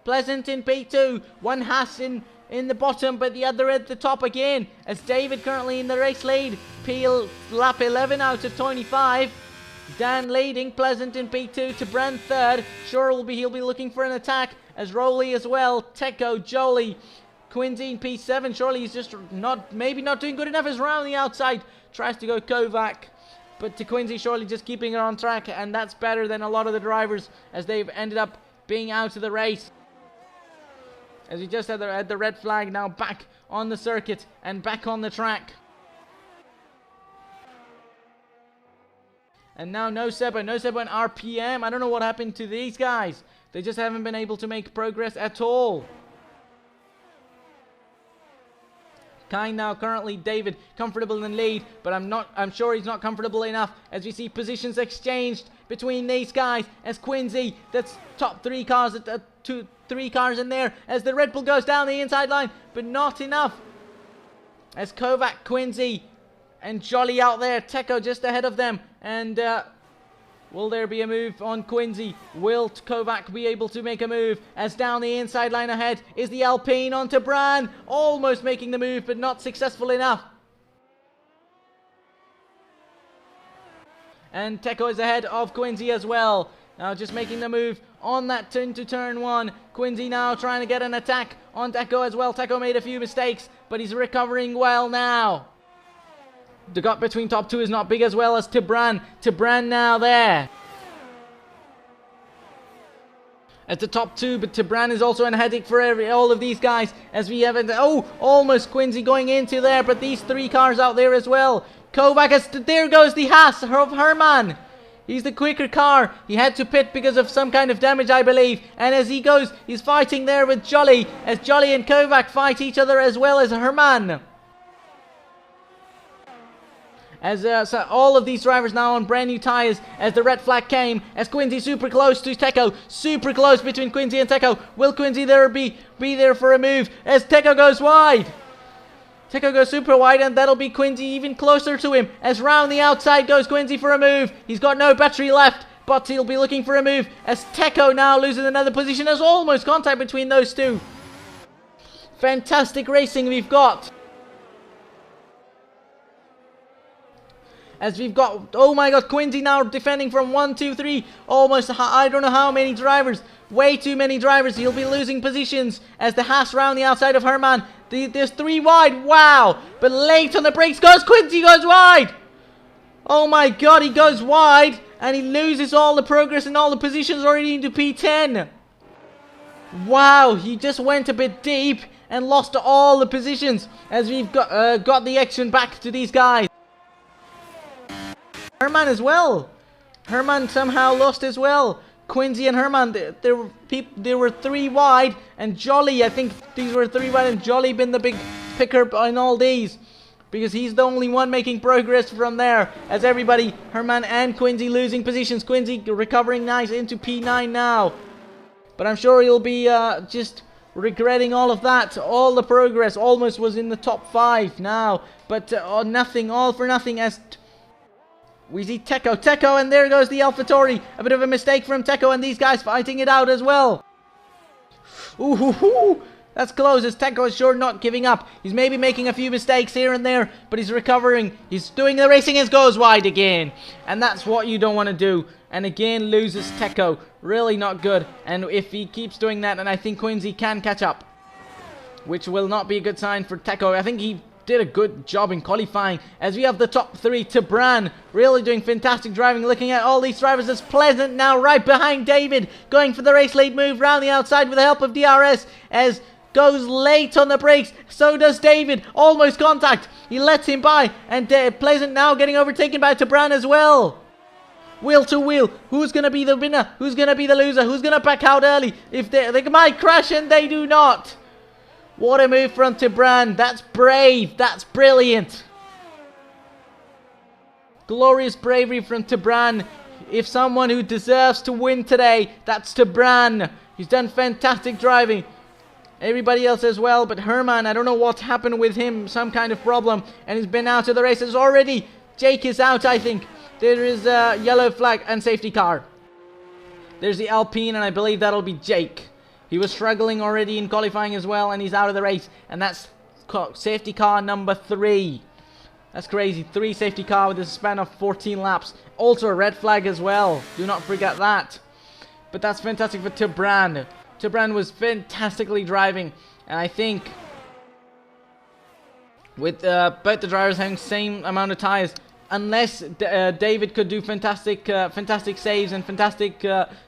Pleasant in P2. One Haas in the bottom, but the other at the top again. As David currently in the race lead. Lap 11 out of 25. Dan leading. Pleasant in P2. Tebran third. Sure he'll be looking for an attack. As Rowley as well, Teko, Jolie, Quincy in P7. Surely he's just maybe not doing good enough as around the outside. Tries to go Kovac. But to Quincy, surely just keeping it on track. And that's better than a lot of the drivers as they've ended up being out of the race. As we just had the red flag, now back on the circuit and back on the track. And now No Sebo and RPM. I don't know what happened to these guys. They just haven't been able to make progress at all. Kind now currently David comfortable in lead, but I'm sure he's not comfortable enough as we see positions exchanged between these guys as Quincy, that's top 3 cars, 3 cars in there as the Red Bull goes down the inside line, but not enough. As Kovac, Quincy and Jolly out there, Teko just ahead of them, and will there be a move on Quincy? Will Kovac be able to make a move? As down the inside line ahead is the Alpine on Tebran. Almost making the move, but not successful enough. And Teko is ahead of Quincy as well. Now just making the move on that into turn 1. Quincy now trying to get an attack on Teko as well. Teko made a few mistakes, but he's recovering well now. The gap between top 2 is not big as well as Tebran. Tebran now there at the top 2, but Tebran is also a headache for all of these guys as we have almost Quincy going into there, but these 3 cars out there as well. Kovac, there goes the Haas of Herman. He's the quicker car. He had to pit because of some kind of damage, I believe. And as he goes, he's fighting there with Jolly, as Jolly and Kovac fight each other as well as Herman. As so all of these drivers now on brand new tyres as the red flag came, as Quincy super close to Teco, super close between Quincy and Teco. Will Quincy there be there for a move as Teco goes wide? Teco goes super wide, and that'll be Quincy even closer to him as round the outside goes Quincy for a move. He's got no battery left, but he'll be looking for a move as Teco now loses another position. There's almost contact between those two. Fantastic racing we've got. As we've got, oh my god, Quincy now defending from 1, 2, 3, almost, I don't know how many drivers, way too many drivers. He'll be losing positions as the Haas round the outside of Herman. There's 3 wide, wow, but late on the brakes goes Quincy, goes wide. Oh my god, he goes wide, and he loses all the progress and all the positions already into P10. Wow, he just went a bit deep and lost all the positions as we've got the action back to these guys. Herman as well. Herman somehow lost as well. Quincy and Herman, there were 3 wide, and Jolly, I think these were 3 wide, and Jolly been the big picker in all these, because he's the only one making progress from there. As everybody, Herman and Quincy losing positions. Quincy recovering nice into P9 now, but I'm sure he'll be just regretting all of that. All the progress almost was in the top 5 now, but nothing, all for nothing as we see Teco, and there goes the AlphaTauri. A bit of a mistake from Teco, and these guys fighting it out as well. Ooh, that's close as Teco is sure not giving up. He's maybe making a few mistakes here and there, but he's recovering. He's doing the racing and goes wide again. And that's what you don't want to do. And again loses Teco. Really not good. And if he keeps doing that, and I think Quincy can catch up, which will not be a good sign for Teco. I think he did a good job in qualifying as we have the top 3. Tebran really doing fantastic driving. Looking at all these drivers, it's Pleasant now right behind David, going for the race lead move round the outside with the help of DRS as goes late on the brakes. So does David, almost contact. He lets him by, and Pleasant now getting overtaken by Tebran as well. Wheel to wheel, who's going to be the winner? Who's going to be the loser? Who's going to back out early? If they might crash, and they do not. What a move from Tebran. That's brave. That's brilliant. Glorious bravery from Tebran. If someone who deserves to win today, that's Tebran. He's done fantastic driving. Everybody else as well, but Herman, I don't know what happened with him. Some kind of problem, and he's been out of the races already. Jake is out, I think. There is a yellow flag and safety car. There's the Alpine, and I believe that'll be Jake. He was struggling already in qualifying as well, and he's out of the race. And that's safety car number 3. That's crazy. 3 safety car with a span of 14 laps. Also a red flag as well. Do not forget that. But that's fantastic for Tebran. Tebran was fantastically driving. And I think with both the drivers having the same amount of tires, unless David could do fantastic saves and fantastic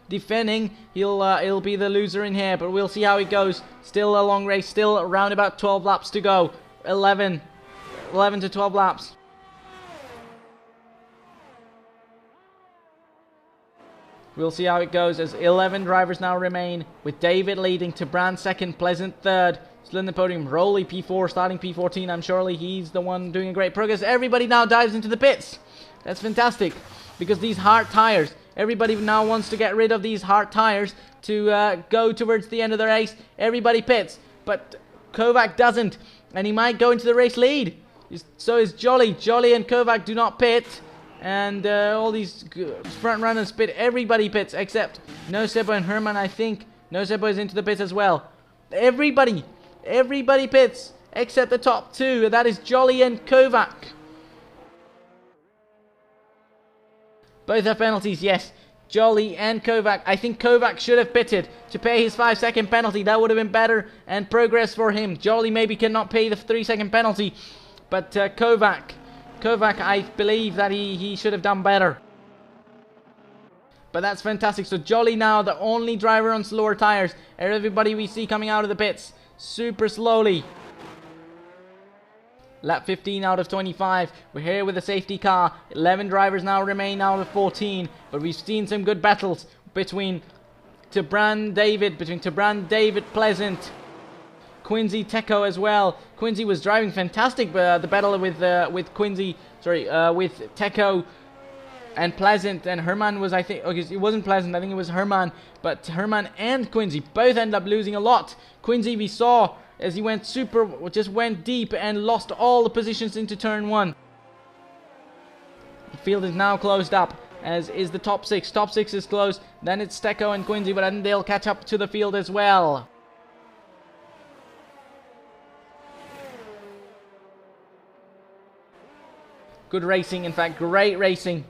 defending, he'll be the loser in here. But we'll see how it goes. Still a long race. Still around about 12 laps to go. 11 to 12 laps. We'll see how it goes as 11 drivers now remain, with David leading, Tebran second, Pleasant third. Still in the podium, Rowley P4, starting P14. I'm surely he's the one doing a great progress. Everybody now dives into the pits. That's fantastic, because these hard tires, everybody now wants to get rid of these hard tires to go towards the end of the race. Everybody pits, but Kovac doesn't, and he might go into the race lead. So is Jolly. Jolly and Kovac do not pit, and all these front runners pit. Everybody pits except Nosebo and Herman, I think. Nosebo is into the pits as well. Everybody pits except the top 2, and that is Jolly and Kovac. Both have penalties, yes. Jolly and Kovac. I think Kovac should have pitted to pay his 5-second penalty. That would have been better and progress for him. Jolly maybe cannot pay the 3-second penalty, but Kovac, I believe that he should have done better. But that's fantastic. So Jolly now the only driver on slower tires. Everybody we see coming out of the pits super slowly. Lap 15 out of 25. We're here with a safety car. 11 drivers now remain out of 14. But we've seen some good battles between David, Pleasant, Quincy, Teco as well. Quincy was driving fantastic, but the battle with Teco and Pleasant, and Herman was, I think, okay, it wasn't Pleasant, I think it was Herman, but Herman and Quincy both ended up losing a lot. Quincy, we saw as he just went deep and lost all the positions into turn 1. The field is now closed up, as is the top 6. Top 6 is closed, then it's Teco and Quincy, but then they'll catch up to the field as well. Good racing, in fact, great racing.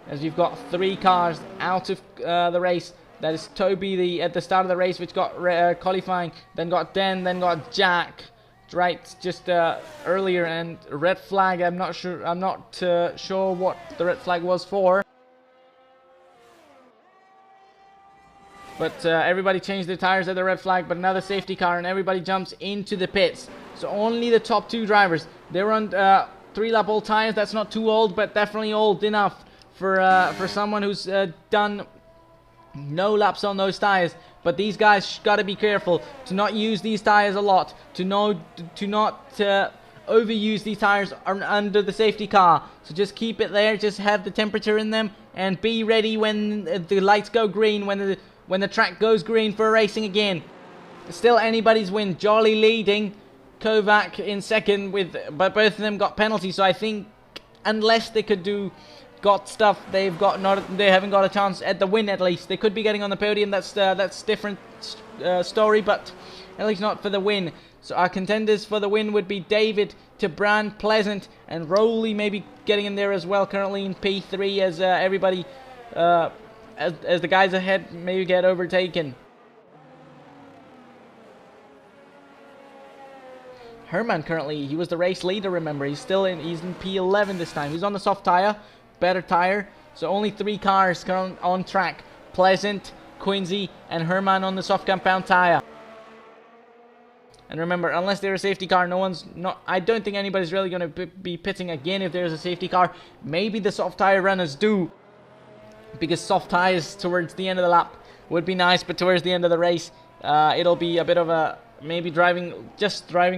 As we've got 3 cars out of the race. That is Toby at the start of the race, which got qualifying. Then got Den, then got Jack. Right, just earlier, and red flag. I'm not sure what the red flag was for. But everybody changed their tires at the red flag. But another safety car, and everybody jumps into the pits. So only the top 2 drivers. They were on 3-lap old tires. That's not too old, but definitely old enough for someone who's done no laps on those tires. But these guys got to be careful to not use these tires a lot, to not overuse these tires under the safety car. So just keep it there, just have the temperature in them, and be ready when the lights go green, when the track goes green for racing again. Still anybody's win. Jolly leading, Kovac in second, but both of them got penalties. So I think unless they they haven't got a chance at the win. At least they could be getting on the podium. That's different story, but at least not for the win. So our contenders for the win would be David, Tebran, Pleasant, and Rowley maybe getting in there as well. Currently in P3, as everybody, as the guys ahead maybe get overtaken. Herman currently, he was the race leader. Remember, he's in P11 this time. He's on the soft tire. Better tire. So only 3 cars on track. Pleasant, Quincy, and Herman on the soft compound tire. And remember, unless they're a safety car, I don't think anybody's really going to be pitting again if there's a safety car. Maybe the soft tire runners do, because soft tires towards the end of the lap would be nice, but towards the end of the race, it'll be a bit of a maybe driving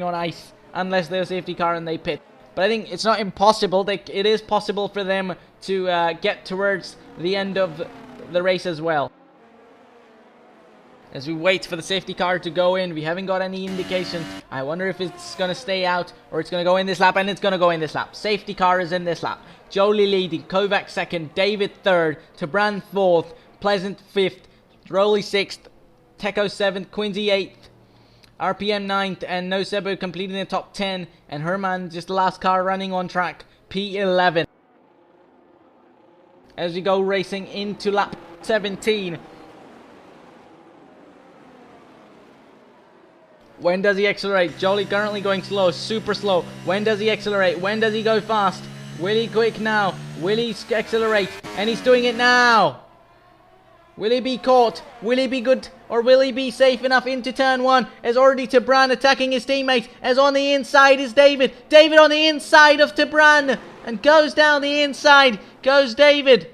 on ice, unless they're a safety car and they pit. But I think it's not impossible. It is possible for them to get towards the end of the race as well. As we wait for the safety car to go in, we haven't got any indication. I wonder if it's going to stay out or it's going to go in this lap, and it's going to go in this lap. Safety car is in this lap. Jolie leading, Kovac second, David third, Tebran fourth, Pleasant fifth, Rowley sixth, Teco seventh, Quincy eighth, RPM 9th, and Nosebo completing the top 10, and Herman just the last car running on track, P11. As we go racing into lap 17. When does he accelerate? Jolly currently going slow, super slow. When does he accelerate? When does he go fast? Will he quick now? Will he accelerate? And he's doing it now. Will he be caught? Will he be good? Or will he be safe enough into turn 1? As already Tebran attacking his teammate. As on the inside is David. David on the inside of Tebran. And goes down the inside. Goes David.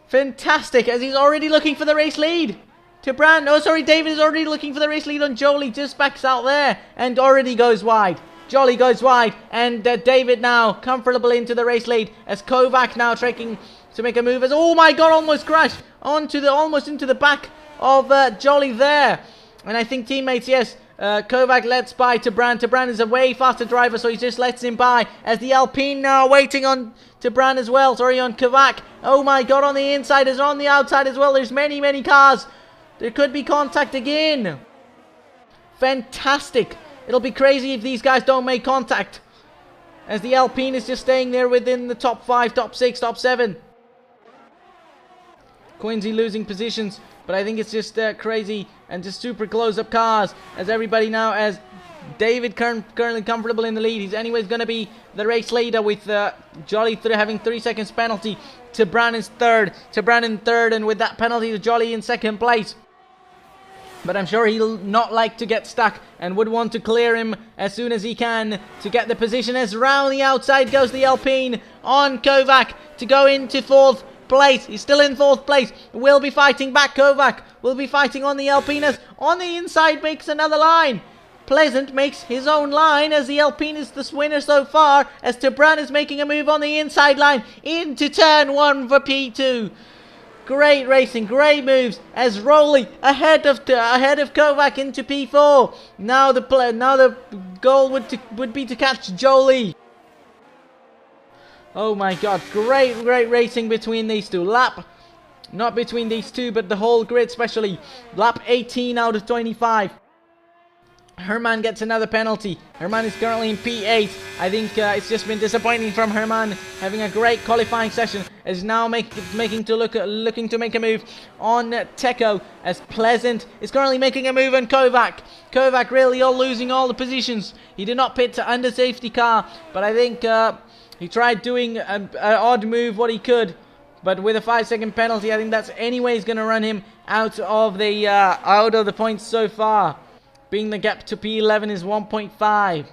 Fantastic. As he's already looking for the race lead. David is already looking for the race lead on Jolie. Just backs out there. And already goes wide. Jolly goes wide. And David now comfortable into the race lead. As Kovac now trying to make a move. As, oh my god, almost crashed. Almost into the back of Jolly there. And I think teammates, yes. Kovac lets by Tebran. Tebran is a way faster driver, so he just lets him by. As the Alpine now waiting on Tebran as well. Sorry, on Kovac. Oh my god, on the inside as on the outside as well. There's many, many cars. There could be contact again. Fantastic. It'll be crazy if these guys don't make contact. As the Alpine is just staying there within the top 5, top 6, top 7. Quincy losing positions, but I think it's just crazy and just super close-up cars. As everybody now, as David currently comfortable in the lead. He's anyways going to be the race leader with Jolly having 3 seconds penalty. Tebran is third. Tebran in third, and with that penalty, Jolly in second place. But I'm sure he'll not like to get stuck and would want to clear him as soon as he can to get the position. As round the outside goes the Alpine on Kovac to go into 4th place. He's still in 4th place. Will be fighting back. Kovac will be fighting on the Alpine as on the inside makes another line. Pleasant makes his own line as the Alpine is the winner so far, as Tebran is making a move on the inside line into turn 1 for P2. Great racing, great moves as Rowley ahead of Kovac into P4. Now the goal would be to catch Jolie. Oh my god, great racing between these two. Not between these two, but the whole grid, especially lap 18 out of 25. Herman gets another penalty. Herman is currently in P8. I think it's just been disappointing from Herman, having a great qualifying session. Is now looking to make a move on Teko, as Pleasant is currently making a move on Kovac. Kovac really losing all the positions. He did not pit under safety car, but I think he tried doing an odd move what he could. But with a 5-second penalty, I think that's anyways going to run him out of the points so far. Being the gap to P11 is 1.5.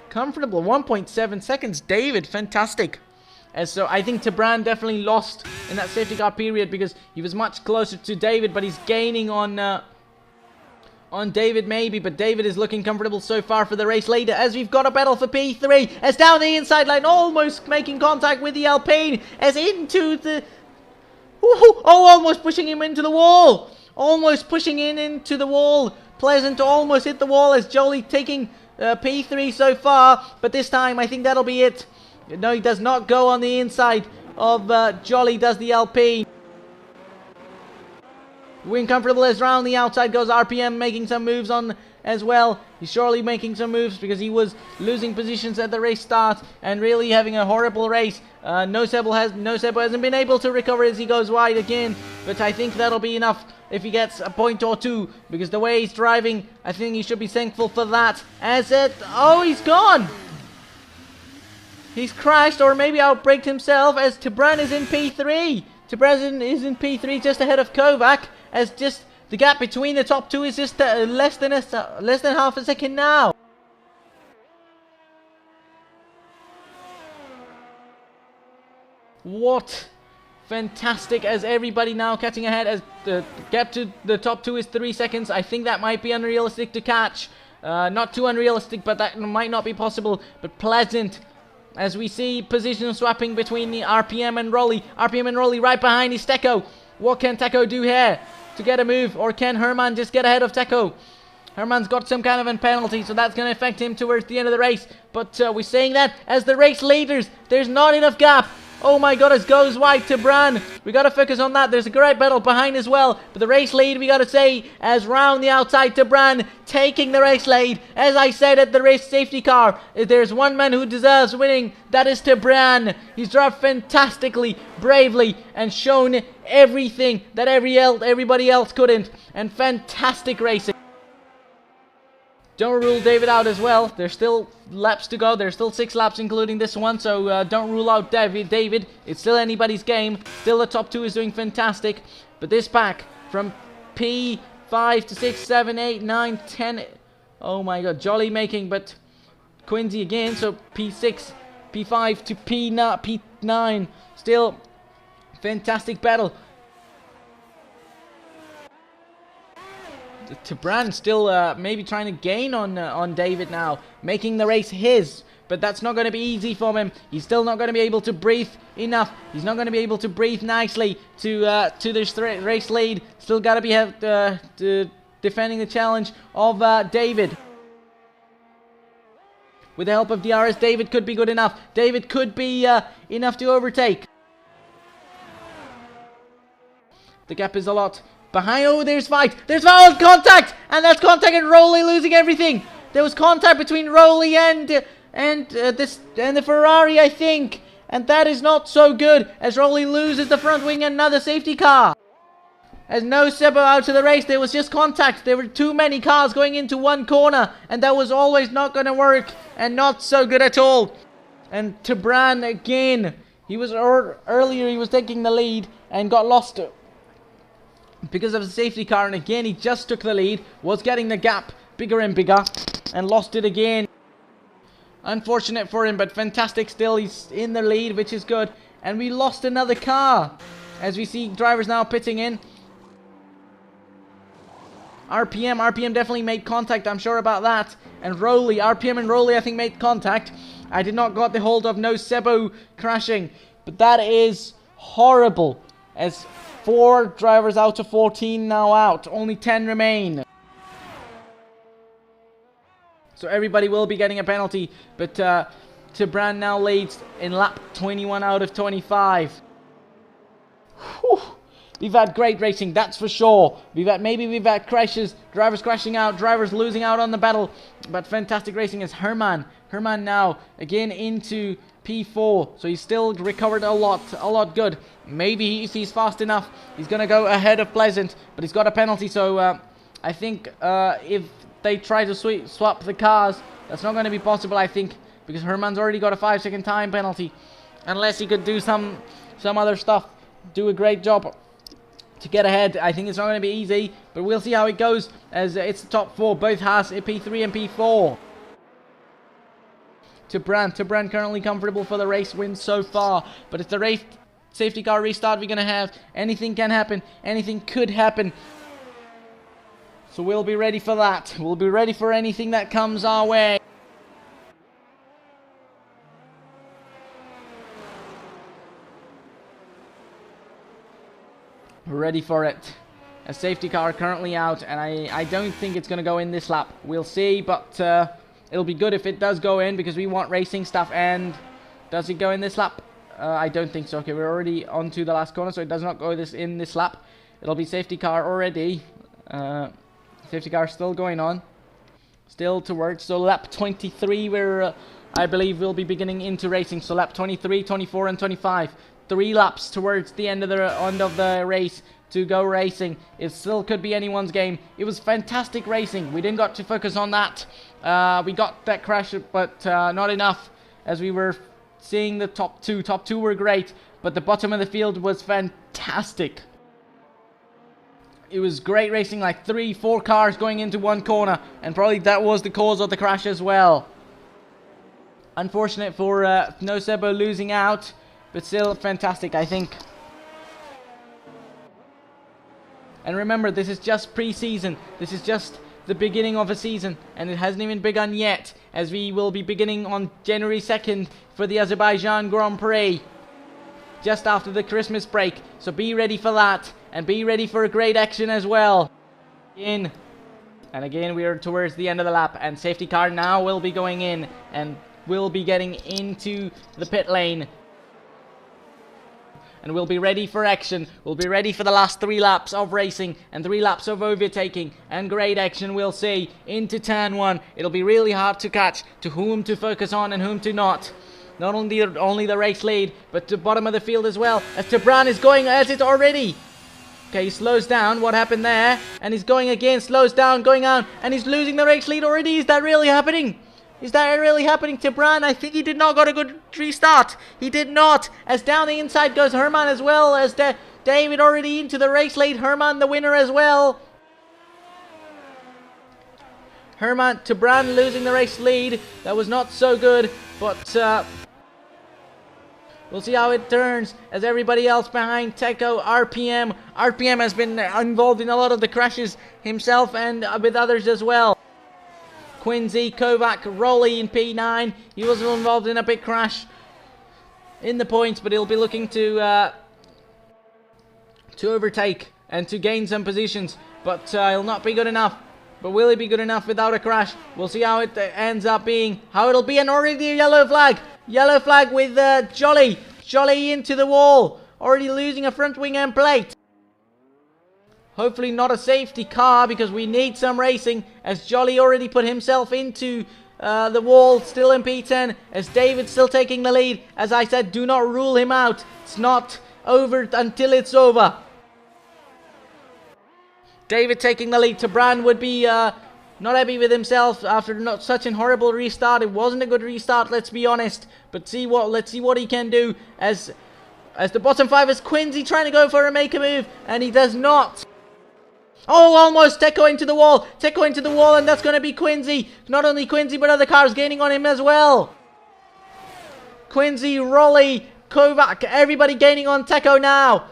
Comfortable 1.7 seconds. David, fantastic. And so I think Tebran definitely lost in that safety car period because he was much closer to David, but he's gaining on David maybe, but David is looking comfortable so far for the race later, as we've got a battle for P3 as down the inside line, almost making contact with the Alpine as into the... Oh, almost pushing him into the wall. Almost pushing into the wall. Pleasant almost hit the wall as Jolie taking P3 so far. But this time, I think that'll be it. No, he does not go on the inside of Jolie, does the Alpine. Win comfortable as round the outside goes RPM, making some moves on as well. He's surely making some moves because he was losing positions at the race start and really having a horrible race. No Sebo hasn't been able to recover as he goes wide again, but I think that'll be enough if he gets a point or two, because the way he's driving, I think he should be thankful for that. He's gone. He's crashed or maybe outbraked himself as Tebran is in P3. Tebran is in P3 just ahead of Kovac, as just the gap between the top two is just less than half a second now. What fantastic, as everybody now catching ahead, as the gap to the top two is 3 seconds. I think that might be unrealistic to catch. Not too unrealistic, but that might not be possible. But Pleasant, as we see position swapping between the RPM and Rolly. RPM and Rolly right behind is Teko. What can Teko do here to get a move, or can Herman just get ahead of Teko? Herman's got some kind of a penalty, so that's going to affect him towards the end of the race. But we're saying that as the race leaders, there's not enough gap. Oh my god, it goes wide to Bran. We got to focus on that. There's a great battle behind as well. But the race lead, we got to say, as round the outside to Bran, taking the race lead. As I said at the race safety car, if there's one man who deserves winning, that is to Bran. He's driven fantastically, bravely, and shown everything that everybody else couldn't. And fantastic racing. Don't rule David out as well. There's still laps to go. There's still 6 laps including this one. So don't rule out David. It's still anybody's game. Still the top 2 is doing fantastic. But this pack from P5 to 6, 7, 8, 9, 10. Oh my god. Jolly making, but Quincy again. So P6, P5 to P9. Still fantastic battle. Tebran still maybe trying to gain on David now, making the race his, but that's not going to be easy for him. He's still not going to be able to breathe enough. He's not going to be able to breathe nicely to this race lead. Still got to be defending the challenge of David. With the help of DRS, David could be good enough. David could be enough to overtake. The gap is a lot behind. Oh, there's fight. There's foul contact, and that's contact, and Rowley losing everything. There was contact between Rowley and the Ferrari, I think, and that is not so good as Rowley loses the front wing and another safety car. As no Sebo out of the race, there was just contact. There were too many cars going into one corner, and that was always not going to work, and not so good at all. And Tebran again He was earlier he was taking the lead and got lost because of the safety car, and again he just took the lead, was getting the gap bigger and bigger, and lost it again. Unfortunate for him, but fantastic still. He's in the lead, which is good. And we lost another car, as we see drivers now pitting in. RPM definitely made contact, I'm sure about that. And RPM and Rowley I think made contact. I did not got the hold of no Sebo crashing, but that is horrible, as 4 drivers out of 14 now out. Only 10 remain. So everybody will be getting a penalty, but Tebran now leads in lap 21 out of 25. Whew. We've had great racing, that's for sure. We've had crashes, drivers crashing out, drivers losing out on the battle, but fantastic racing is Herman. Herman now again into P4, so he's still recovered a lot good. Maybe if he's fast enough, he's gonna go ahead of Pleasant, but he's got a penalty. So I think if they try to swap the cars, that's not going to be possible, I think, because Herman's already got a 5-second time penalty, unless he could do some other stuff, do a great job to get ahead. I think it's not going to be easy, but we'll see how it goes, as it's the top 4, both has P3 and P4. Tebran currently comfortable for the race win so far, but if the race safety car restart we're going to have, anything can happen, anything could happen. So we'll be ready for that. We'll be ready for anything that comes our way. We're ready for it. A safety car currently out, and I don't think it's going to go in this lap. We'll see, but it'll be good if it does go in, because we want racing stuff. And does it go in this lap? I don't think so. Okay, we're already onto the last corner, so it does not go in this lap. It'll be safety car already. Safety car still going on. Still to work. So lap 23, where I believe we'll be beginning into racing. So lap 23, 24, and 25. 3 laps towards the end of the race to go racing. It still could be anyone's game. It was fantastic racing. We didn't got to focus on that. We got that crash, but not enough, as we were seeing the top 2. Top 2 were great, but the bottom of the field was fantastic. It was great racing, like 3-4 cars going into one corner, and probably that was the cause of the crash as well. Unfortunate for Nosebo losing out, but still fantastic, I think. And remember, this is just pre-season. This is just the beginning of a season, and it hasn't even begun yet, as we will be beginning on January 2nd for the Azerbaijan Grand Prix, just after the Christmas break. So be ready for that, and be ready for a great action as well. And again we are towards the end of the lap, and safety car now will be going in, and will be getting into the pit lane. And we'll be ready for action. We'll be ready for the last 3 laps of racing and 3 laps of overtaking. And great action we'll see into turn 1. It'll be really hard to catch to whom to focus on and whom to not. Not only the race lead, but the bottom of the field as well, as Tebran is going at it already. Okay, he slows down. What happened there? And he's going again, slows down, going on, and he's losing the race lead already. Is that really happening? Is that really happening to Bran? I think he did not got a good restart. He did not. As down the inside goes Herman as well, as David already into the race lead. Herman the winner as well. Herman to Bran losing the race lead. That was not so good, but we'll see how it turns, as everybody else behind Teco, RPM. RPM has been involved in a lot of the crashes himself, and with others as well. Quincy, Kovac, Rowley in P9. He was involved in a big crash in the points, but he'll be looking to overtake and to gain some positions. But he'll not be good enough. But will he be good enough without a crash? We'll see how it ends up being. How it'll be, and already a yellow flag. Yellow flag with Jolly. Jolly into the wall. Already losing a front wing and plate. Hopefully not a safety car, because we need some racing, as Jolly already put himself into the wall, still in P10, as David's still taking the lead. As I said, do not rule him out. It's not over until it's over. David taking the lead. Tebran would be Not happy with himself after not such an horrible restart. It wasn't a good restart, let's be honest. But let's see what he can do as the bottom 5 is Quincy trying to go for a make a move, and he does not. Oh, almost Teko into the wall. Teko into the wall, and that's going to be Quincy. Not only Quincy, but other cars gaining on him as well. Quincy, Rolly, Kovac, everybody gaining on Teko now.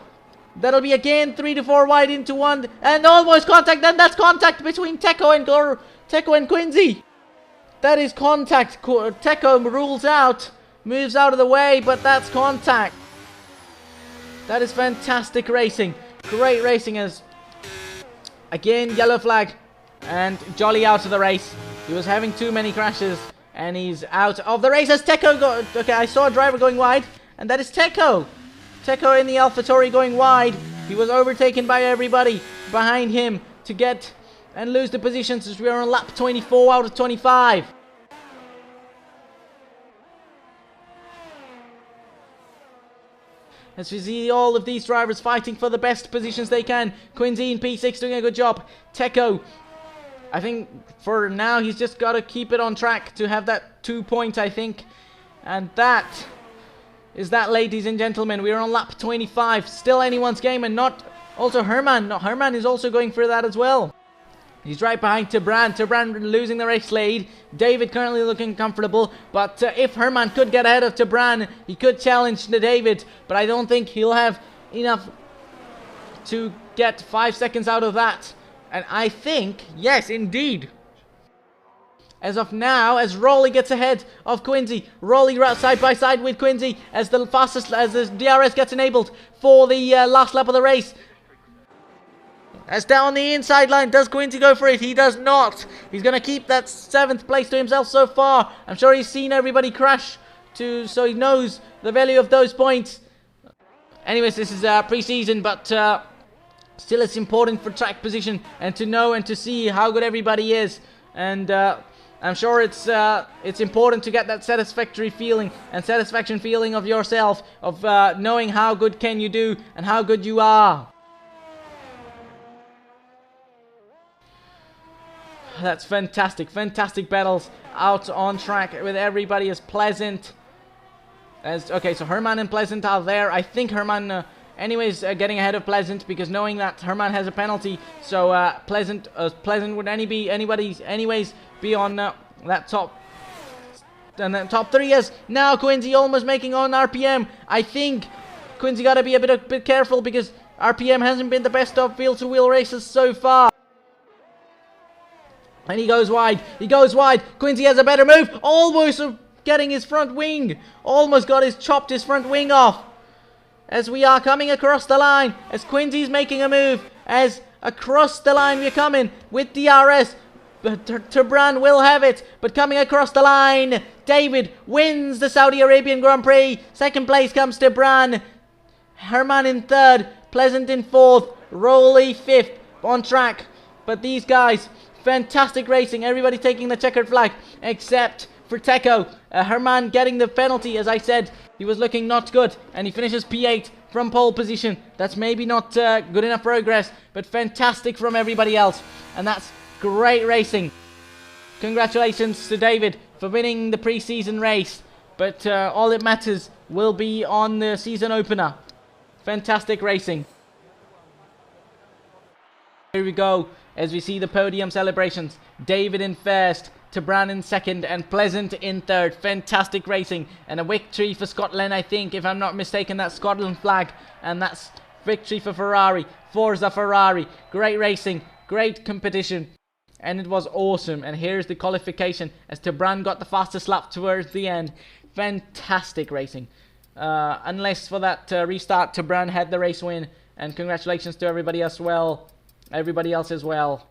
That'll be again 3 to 4 wide into 1, and almost contact. Then that's contact between Teko and Quincy. That is contact. Teko rules out, moves out of the way, but that's contact. That is fantastic racing. Great racing as, again, yellow flag. And Jolly out of the race. He was having too many crashes. And he's out of the race as Teko okay, I saw a driver going wide. And that is Teko. Teko in the AlphaTauri going wide. He was overtaken by everybody behind him to get and lose the positions as we are on lap 24 out of 25. As we see all of these drivers fighting for the best positions they can. Quincy in P6 doing a good job. Teko, I think for now he's just got to keep it on track to have that 2 point, I think. And that is that, ladies and gentlemen. We are on lap 25. Still anyone's game, and not also Herman. No, Herman is also going for that as well. He's right behind Tebran. Tebran losing the race lead. David currently looking comfortable. But if Herman could get ahead of Tebran, he could challenge the David. But I don't think he'll have enough to get 5 seconds out of that. And I think, yes, indeed. As of now, as Rolly gets ahead of Quincy. Rolly side by side with Quincy as the DRS gets enabled for the last lap of the race. As down the inside line, does Quincy go for it? He does not. He's going to keep that 7th place to himself so far. I'm sure he's seen everybody crash, so he knows the value of those points. Anyways, this is pre-season, but still it's important for track position and to know and to see how good everybody is. And I'm sure it's important to get that satisfaction feeling of yourself, of knowing how good can you do and how good you are. That's fantastic. Fantastic battles out on track with everybody as Pleasant. Okay, so Herman and Pleasant are there. I think Herman, anyways, getting ahead of Pleasant because knowing that Herman has a penalty. So Pleasant would anyways be on that top. And then top 3 is now Quincy almost making on RPM. I think Quincy got to be a bit careful because RPM hasn't been the best of wheel-to-wheel races so far. And he goes wide. He goes wide. Quincy has a better move. Almost getting his front wing. Almost chopped his front wing off. As we are coming across the line. As Quincy's making a move. As across the line we're coming with DRS. But Tebran will have it. But coming across the line. David wins the Saudi Arabian Grand Prix. 2nd place comes Tebran. Herman in 3rd. Pleasant in 4th. Rolly 5th. On track. But these guys... fantastic racing, everybody taking the checkered flag, except for Teko. Herman getting the penalty, as I said, he was looking not good, and he finishes P8 from pole position. That's maybe not good enough progress, but fantastic from everybody else, and that's great racing. Congratulations to David for winning the pre-season race, but all that matters will be on the season opener. Fantastic racing. Here we go. As we see the podium celebrations, David in 1st, Tebran in 2nd, and Pleasant in 3rd. Fantastic racing, and a victory for Scotland, I think, if I'm not mistaken. That's Scotland flag, and that's victory for Ferrari. Forza Ferrari. Great racing, great competition, and it was awesome. And here's the qualification, as Tebran got the fastest lap towards the end. Fantastic racing. Unless for that restart, Tebran had the race win, and congratulations to everybody else as well.